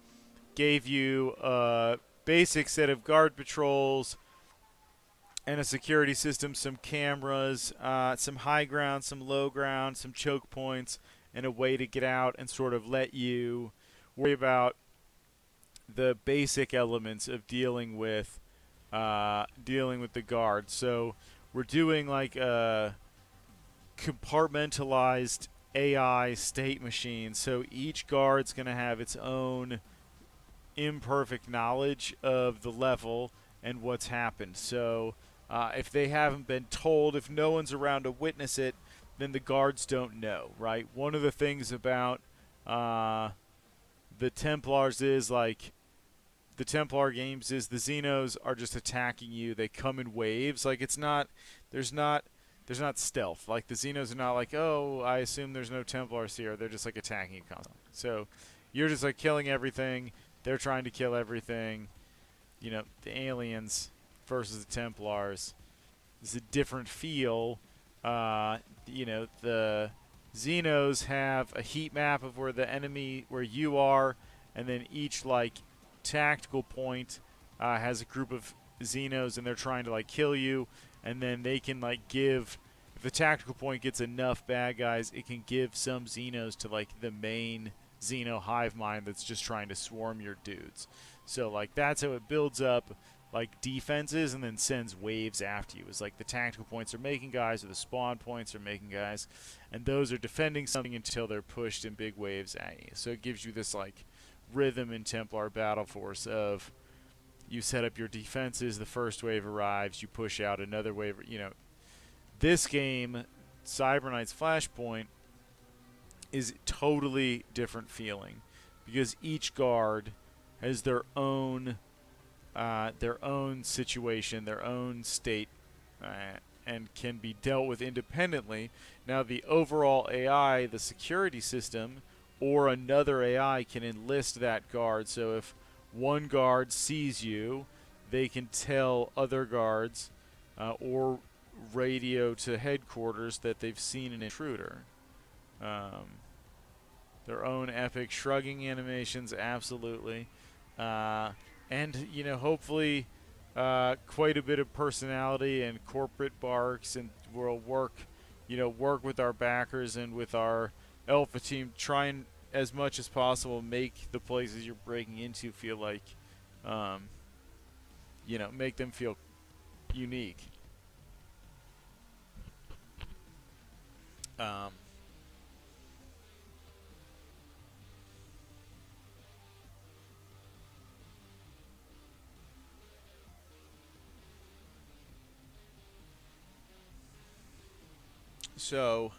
gave you a basic set of guard patrols and a security system, some cameras, some high ground, some low ground, some choke points, and a way to get out and sort of let you worry about the basic elements of dealing with the guard. So we're doing like a compartmentalized AI state machine. So each guard's going to have its own imperfect knowledge of the level and what's happened. So if they haven't been told, if no one's around to witness it, then the guards don't know, right? One of the things about the Templars is like the Templar games is the Xenos are just attacking you. They come in waves. Like it's not there's not stealth. Like the Xenos are not like, oh, I assume there's no Templars here. They're just like attacking you constantly. So you're just like killing everything. They're trying to kill everything. The aliens versus the Templars is a different feel. The Xenos have a heat map of where you are, and then each like tactical point has a group of Xenos, and they're trying to like kill you, and then they can like give. If the tactical point gets enough bad guys, it can give some Xenos to like the main Xeno hive mind that's just trying to swarm your dudes. So like that's how it builds up like defenses and then sends waves after you. It's like the tactical points are making guys or the spawn points are making guys, and those are defending something until they're pushed in big waves at you. So it gives you this like rhythm in Templar Battle Force of you set up your defenses, the first wave arrives, you push out another wave. This game, Cybernite's Flashpoint, is totally different feeling because each guard has their own situation, their own state, and can be dealt with independently. Now, the overall AI, the security system, or another AI can enlist that guard. So if one guard sees you, they can tell other guards or radio to headquarters that they've seen an intruder. Um, their own epic shrugging animations, absolutely. Uh, and hopefully quite a bit of personality and corporate barks, and we'll work with our backers and with our alpha team, try and as much as possible make the places you're breaking into feel like, um, make them feel unique. Um, so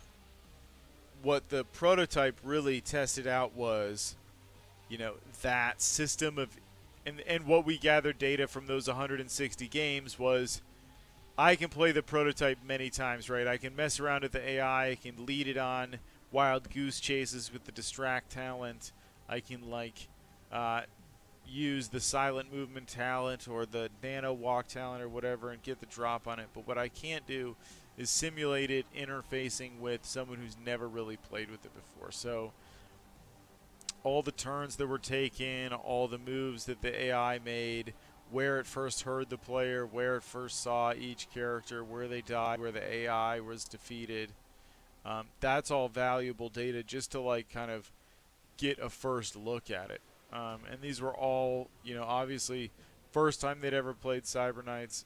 what the prototype really tested out was, that system of, and what we gathered data from those 160 games was, I can play the prototype many times, right? I can mess around with the AI. I can lead it on wild goose chases with the distract talent. I can uh, use the silent movement talent or the nano walk talent or whatever and get the drop on it. But what I can't do is simulate it interfacing with someone who's never really played with it before. So all the turns that were taken, all the moves that the AI made, where it first heard the player, where it first saw each character, where they died, where the AI was defeated. That's all valuable data just to like kind of get a first look at it. And these were all, obviously first time they'd ever played Cyberknights.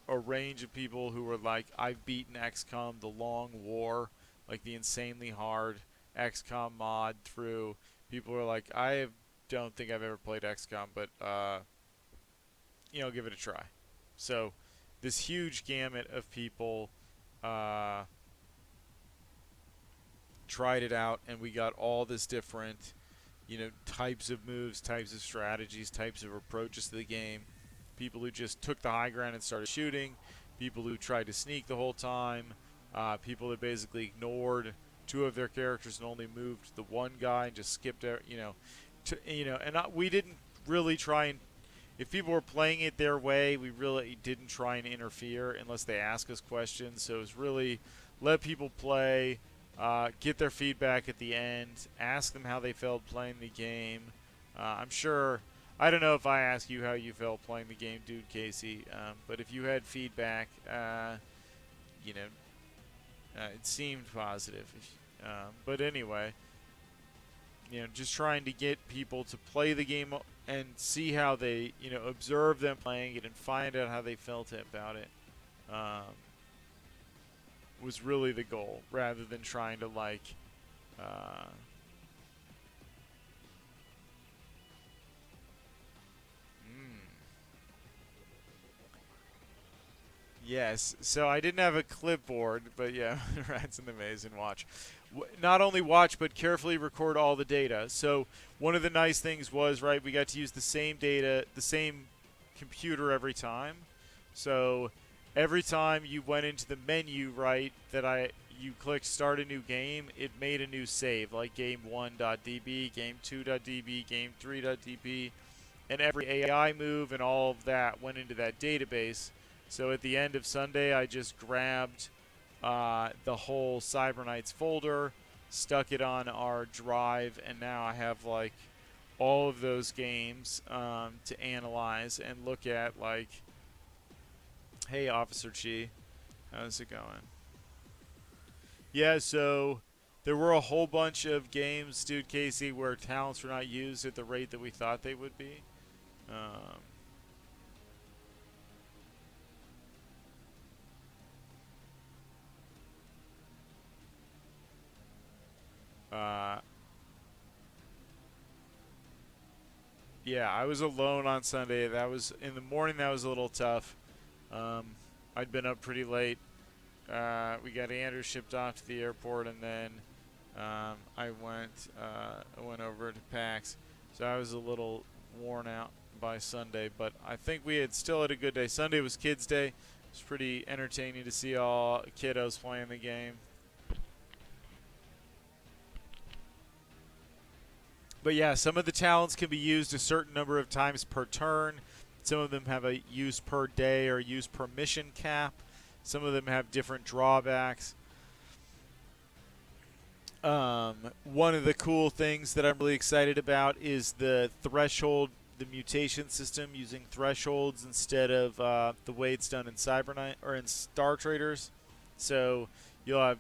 A range of people who were like, I've beaten XCOM, the Long War, like the insanely hard XCOM mod through. People were like, don't think I've ever played XCOM, but give it a try. So this huge gamut of people, uh, tried it out, and we got all this different, types of moves, types of strategies, types of approaches to the game. People who just took the high ground and started shooting, people who tried to sneak the whole time, people that basically ignored two of their characters and only moved the one guy and just skipped out, we didn't really try and, if people were playing it their way, we really didn't try and interfere unless they ask us questions. So it was really let people play, get their feedback at the end, ask them how they felt playing the game. I'm sure, I don't know if I ask you how you felt playing the game, dude, Casey, but if you had feedback, you know, it seemed positive. But anyway, just trying to get people to play the game and see how they, observe them playing it and find out how they felt about it, was really the goal, rather than trying to Yes, so I didn't have a clipboard, but yeah, Rat's an amazing watch. Not only watch, but carefully record all the data. So one of the nice things was, right, we got to use the same data, the same computer every time. So every time you went into the menu, right, you clicked start a new game, it made a new save, like game1.db, game2.db, game3.db, and every AI move and all of that went into that database. So at the end of Sunday, I just grabbed the whole Cyberknights folder, stuck it on our drive, and now I have all of those games to analyze and look at. Hey, Officer Chi, how's it going? Yeah, so there were a whole bunch of games, dude, Casey, where talents were not used at the rate that we thought they would be. Um, Uh, yeah, I was alone on Sunday. That was in the morning. That was a little tough. I'd been up pretty late. We got Andrew shipped off to the airport, and then I went over to PAX. So I was a little worn out by Sunday, but I think we still had a good day. Sunday was Kids Day. It was pretty entertaining to see all kiddos playing the game. But yeah, some of the talents can be used a certain number of times per turn. Some of them have a use per day or use per mission cap. Some of them have different drawbacks. One of the cool things that I'm really excited about is the threshold, the mutation system, using thresholds instead of the way it's done in Cyberknight or in Star Traders. So you'll have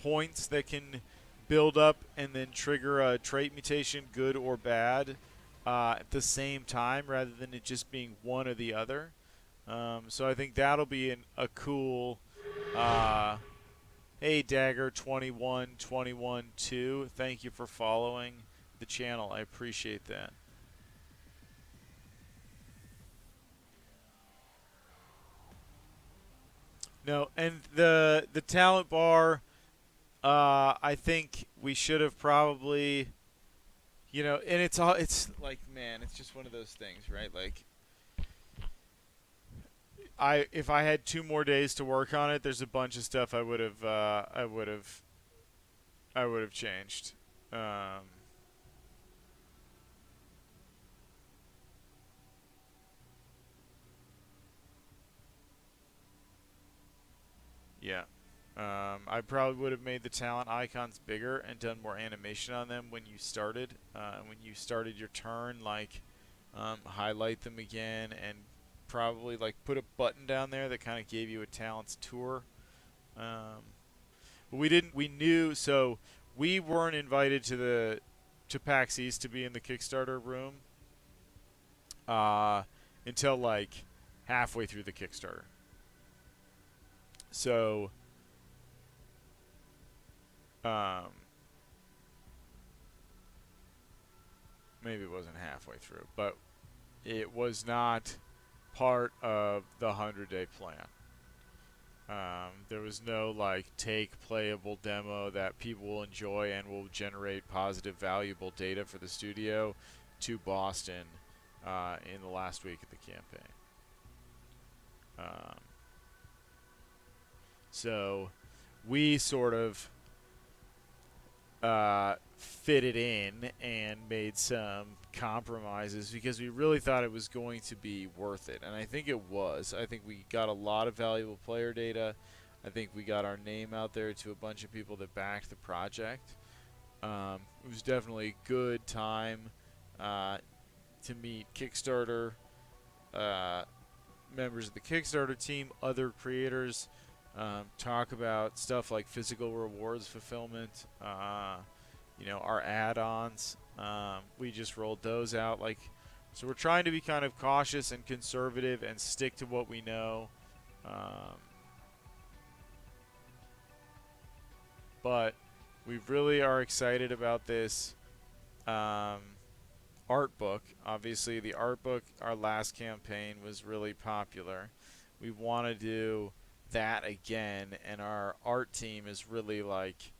points that can build up and then trigger a trait mutation, good or bad, at the same time, rather than it just being one or the other. So I think that'll be a cool. Hey, Dagger 21212. Thank you for following the channel. I appreciate that. No, and the talent bar. I think we should have probably, and it's like, man, it's just one of those things, right? Like, if I had 2 more days to work on it, there's a bunch of stuff I would have changed. Yeah. I probably would have made the talent icons bigger and done more animation on them when you started. When you started your turn, highlight them again, and probably put a button down there that kind of gave you a talents tour. But we didn't. We knew, so we weren't invited to PAX East to be in the Kickstarter room until halfway through the Kickstarter. So maybe it wasn't halfway through, but it was not part of the 100-day plan. There was no like take playable demo that people will enjoy and will generate positive, valuable data for the studio to Boston in the last week of the campaign. Um, so we sort of fitted in and made some compromises because we really thought it was going to be worth it. And I think it was. I think we got a lot of valuable player data. I think we got our name out there to a bunch of people that backed the project. It was definitely a good time to meet Kickstarter members of the Kickstarter team, other creators, talk about stuff like physical rewards fulfillment, our add-ons. We just rolled those out. So we're trying to be kind of cautious and conservative and stick to what we know. Um, but we really are excited about this art book. Obviously, the art book, our last campaign, was really popular. We want to do that again, and our art team is really like,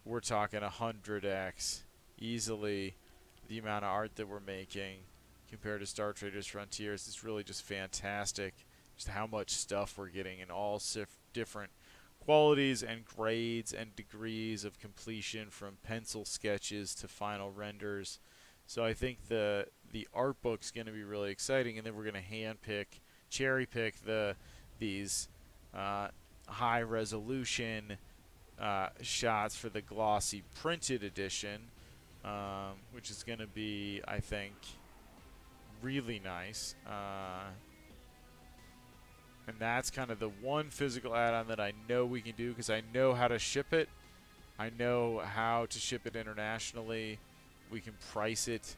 we're talking 100x easily the amount of art that we're making compared to Star Traders Frontiers. It's really just fantastic just how much stuff we're getting in all different qualities and grades and degrees of completion, from pencil sketches to final renders. So I think the art book's going to be really exciting, and then we're going to cherry pick these high resolution shots for the glossy printed edition, which is going to be, I think, really nice. And that's kind of the one physical add-on that I know we can do because I know how to ship it. I know how to ship it internationally. We can price it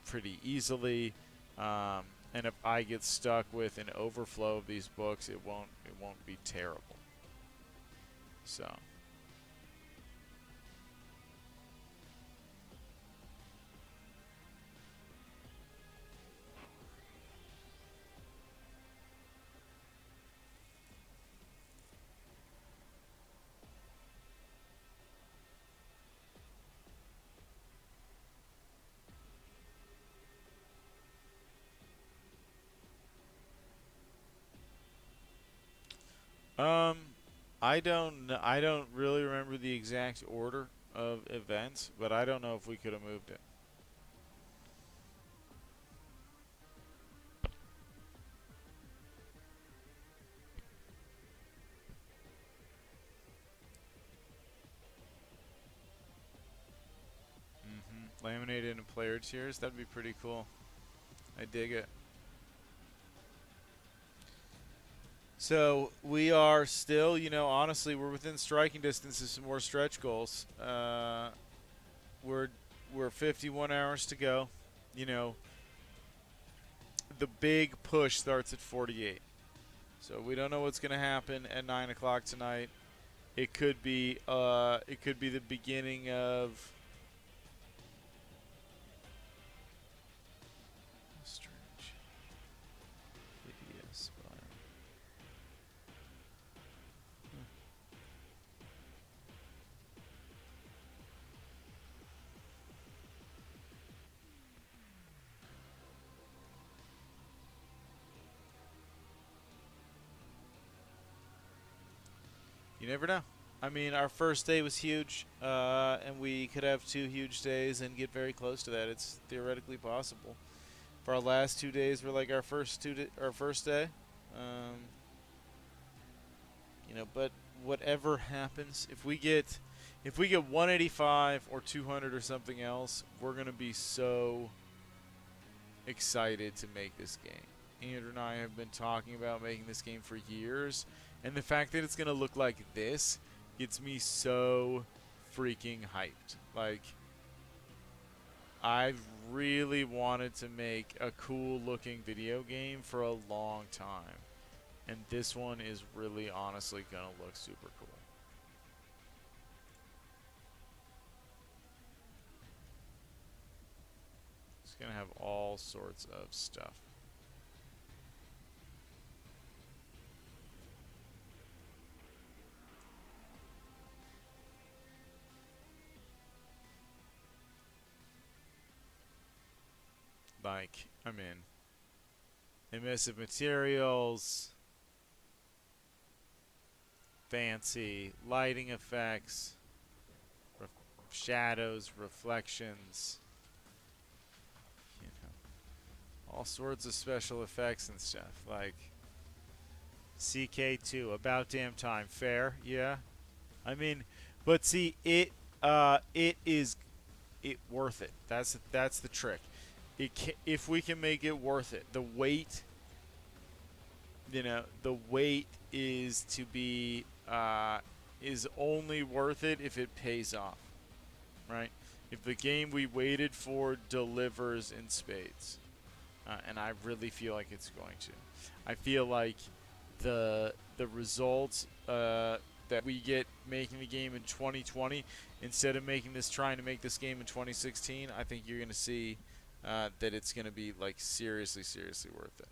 pretty easily. And if I get stuck with an overflow of these books, it won't be terrible. So. Um, I don't really remember the exact order of events, but I don't know if we could have moved it. Laminated in player tiers, that'd be pretty cool. I dig it. So we are still, honestly, we're within striking distance of some more stretch goals. We're 51 hours to go. You know, the big push starts at 48. So we don't know what's going to happen at 9 o'clock tonight. It could be the beginning of strange hideous fire. You never know. I mean, our first day was huge, and we could have 2 huge days and get very close to that. It's theoretically possible. For our last 2 days were like our first day. Um, but whatever happens, if we get 185 or 200 or something else, we're gonna be so excited to make this game. Andrew and I have been talking about making this game for years, and the fact that it's gonna look like this gets me so freaking hyped. Like, I've really wanted to make a cool looking video game for a long time, and this one is really honestly gonna look super cool. It's gonna have all sorts of stuff. Like, I mean, emissive materials, fancy lighting effects, ref shadows, reflections, you know, all sorts of special effects and stuff. Like CK2, about damn time. Fair, yeah. I mean, but see, it is it worth it. That's the trick. If we can make it worth it, the wait, the wait is to be is only worth it if it pays off, right? If the game we waited for delivers in spades, and I really feel like it's going to. I feel like the results that we get making the game in 2020 instead of trying to make this game in 2016, I think you're going to see that it's going to be like seriously, seriously worth it.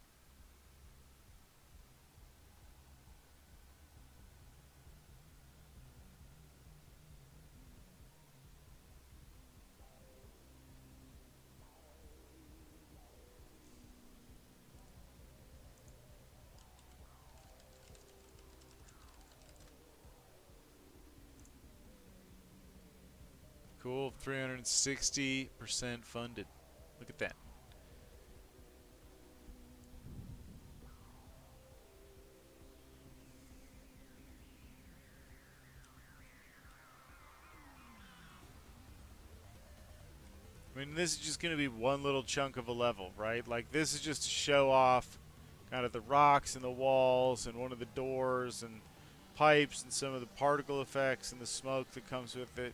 Cool, 360% funded. Look at that. I mean, this is just going to be one little chunk of a level, right? Like, this is just to show off kind of the rocks and the walls and one of the doors and pipes and some of the particle effects and the smoke that comes with it.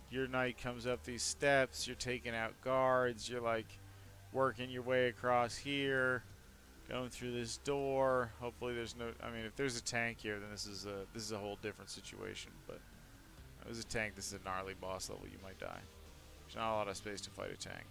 Your knight comes up these steps, you're taking out guards, you're like working your way across here, going through this door. Hopefully there's no, I mean, if there's a tank here, then this is a whole different situation, but if there's a tank, this is a gnarly boss level, you might die. There's not a lot of space to fight a tank.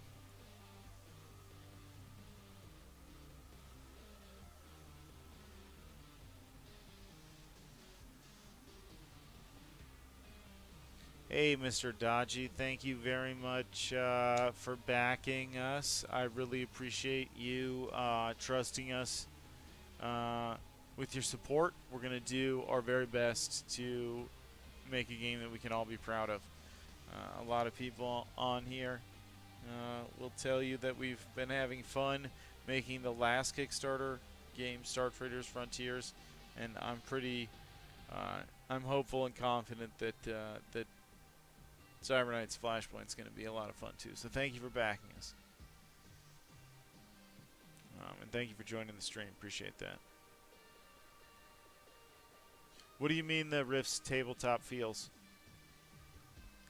Hey, Mr. Dodgy, thank you very much for backing us. I really appreciate you trusting us with your support. We're going to do our very best to make a game that we can all be proud of. A lot of people on here will tell you that we've been having fun making the last Kickstarter game, Star Traders Frontiers, and I'm hopeful and confident that Cyber Knight's Flashpoint is going to be a lot of fun too. So thank you for backing us, and thank you for joining the stream. Appreciate that. What do you mean the Rift's tabletop feels?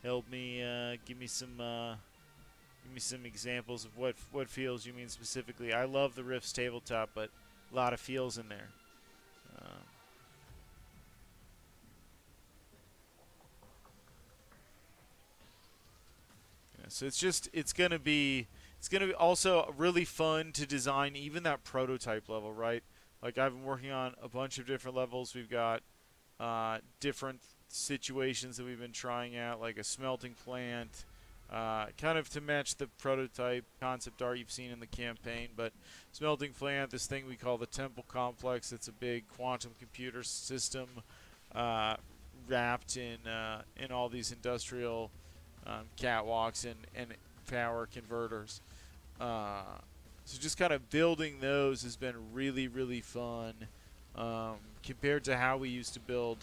Help me, give me some examples of what feels you mean specifically. I love the Rift's tabletop, but a lot of feels in there. So it's gonna be also really fun to design even that prototype level, right? Like I've been working on a bunch of different levels. We've got different situations that we've been trying out, like a smelting plant, kind of to match the prototype concept art you've seen in the campaign. But smelting plant, this thing we call the Temple Complex, it's a big quantum computer system wrapped in all these industrial catwalks and power converters. So just kind of building those has been really, really fun compared to how we used to build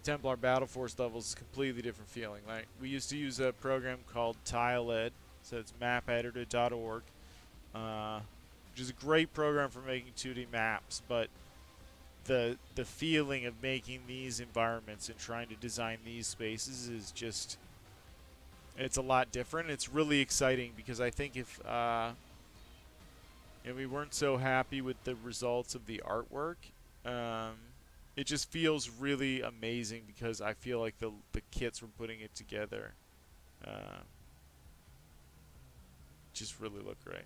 Templar Battle Force levels. Is a completely different feeling. Like we used to use a program called TileEd, so it's mapeditor.org, which is a great program for making 2D maps, but the feeling of making these environments and trying to design these spaces is just, it's a lot different. It's really exciting because I think if we weren't so happy with the results of the artwork, it just feels really amazing because I feel like the kits were putting it together just really look great.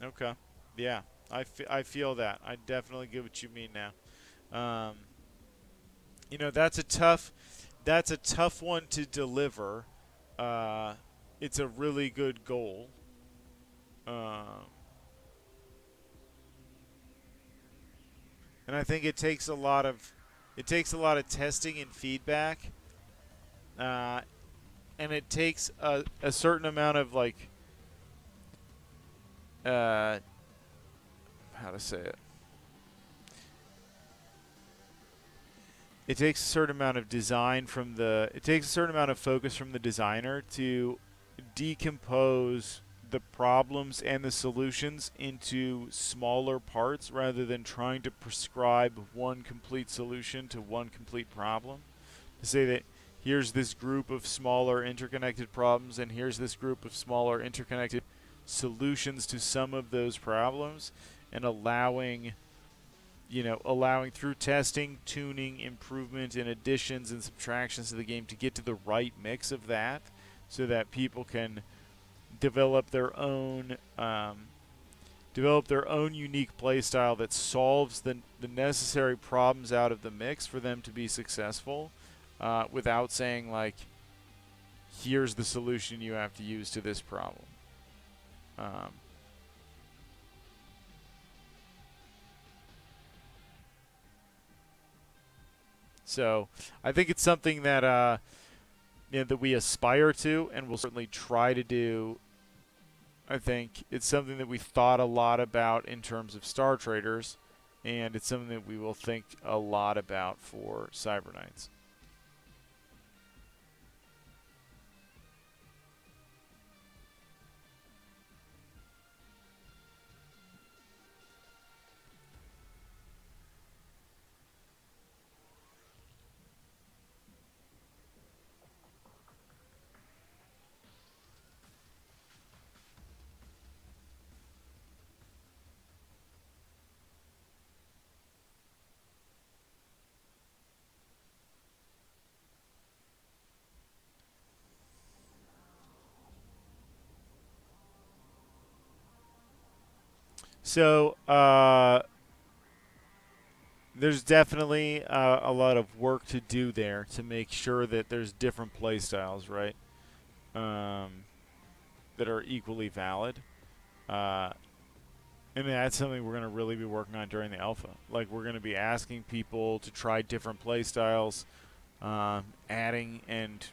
Okay. Yeah, I feel that. I definitely get what you mean now. Um, that's a tough one to deliver. Uh, it's a really good goal. Um, and I think it takes a lot of testing and feedback, uh, and it takes a certain amount of like uh, how to say it. It takes a certain amount of design from the. It takes a certain amount of focus from the designer to decompose the problems and the solutions into smaller parts rather than trying to prescribe one complete solution to one complete problem. To say that here's this group of smaller interconnected problems and here's this group of smaller interconnected solutions to some of those problems, and allowing through testing, tuning, improvement, and additions and subtractions to the game to get to the right mix of that, so that people can develop their own unique playstyle that solves the necessary problems out of the mix for them to be successful, without saying like, here's the solution you have to use to this problem. Um, so I think it's something that that we aspire to, and will certainly try to do. I think it's something that we thought a lot about in terms of Star Traders, and it's something that we will think a lot about for Cyber Knights. So there's definitely a lot of work to do there to make sure that there's different play styles, right? Um, that are equally valid. Uh, and that's something we're going to really be working on during the alpha. Like, we're going to be asking people to try different play styles, adding and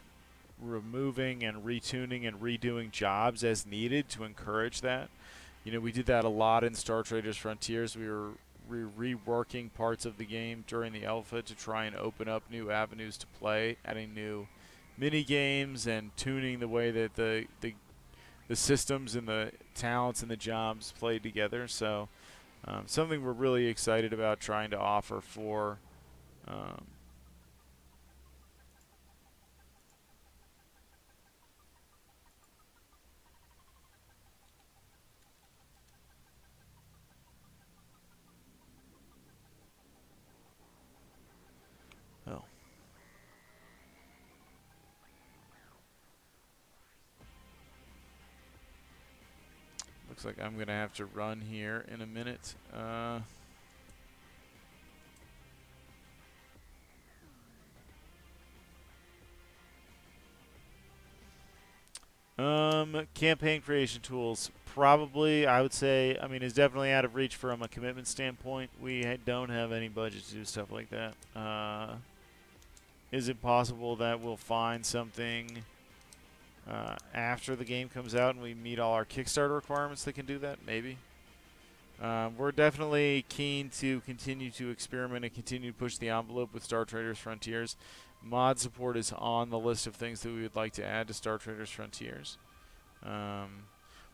removing and retuning and redoing jobs as needed to encourage that. We did that a lot in Star Traders Frontiers. We were reworking parts of the game during the alpha to try and open up new avenues to play, adding new mini games and tuning the way that the systems and the talents and the jobs played together. So something we're really excited about trying to offer for. Um, oh, looks like I'm gonna have to run here in a minute. Campaign creation tools. Probably, I would say, I mean, is definitely out of reach from a commitment standpoint. We don't have any budget to do stuff like that. Is it possible that we'll find something after the game comes out and we meet all our Kickstarter requirements that can do that? Maybe. We're definitely keen to continue to experiment and continue to push the envelope with Star Traders Frontiers. Mod support is on the list of things that we would like to add to Star Traders Frontiers.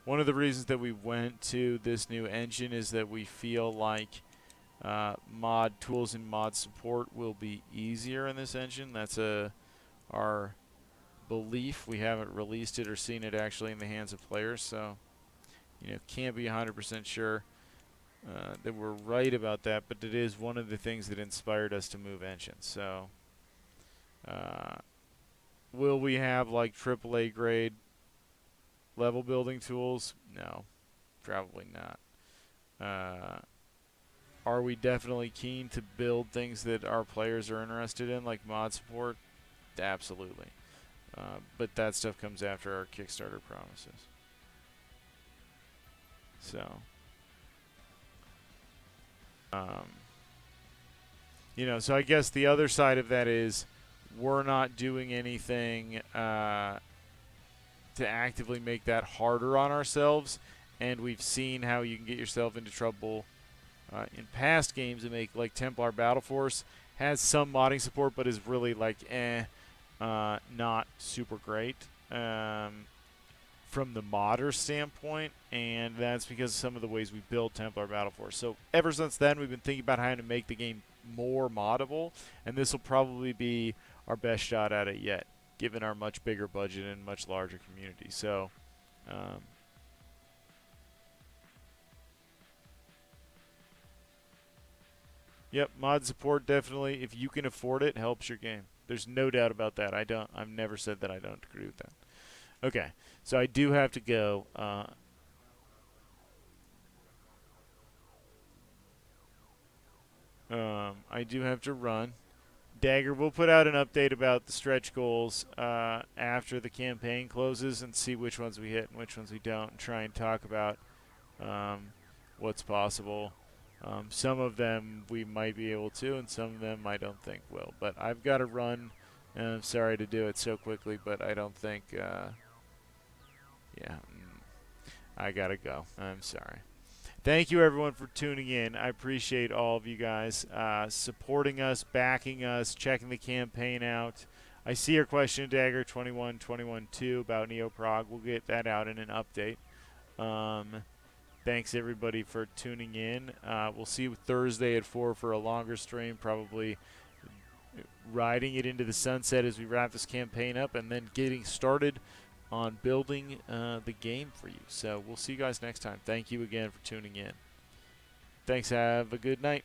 One of the reasons that we went to this new engine is that we feel like mod tools and mod support will be easier in this engine. That's our belief. We haven't released it or seen it actually in the hands of players, so can't be 100% sure that we're right about that, but it is one of the things that inspired us to move engines. So uh, will we have like AAA grade level building tools? No, probably not. Are we definitely keen to build things that our players are interested in, like mod support? Absolutely. But that stuff comes after our Kickstarter promises. So, um, so I guess the other side of that is we're not doing anything to actively make that harder on ourselves, and we've seen how you can get yourself into trouble in past games and make, like Templar Battle Force has some modding support, but is really like not super great from the modder standpoint, and that's because of some of the ways we build Templar Battle Force. So ever since then, we've been thinking about how to make the game more moddable, and this will probably be our best shot at it yet, given our much bigger budget and much larger community. So, yep, mod support definitely, if you can afford it, helps your game. There's no doubt about that. I've never said that I don't agree with that. Okay, so I do have to go. I do have to run. Dagger, we'll put out an update about the stretch goals after the campaign closes and see which ones we hit and which ones we don't, and try and talk about what's possible. Some of them we might be able to, and some of them I don't think will. But I've got to run, and I'm sorry to do it so quickly, but I don't think, I got to go. I'm sorry. Thank you, everyone, for tuning in. I appreciate all of you guys supporting us, backing us, checking the campaign out. I see your question, Dagger 21-21-2 about Neoprog. We'll get that out in an update. Thanks, everybody, for tuning in. We'll see you Thursday at 4 for a longer stream, probably riding it into the sunset as we wrap this campaign up and then getting started on building the game for you. So we'll see you guys next time. Thank you again for tuning in. Thanks. Have a good night.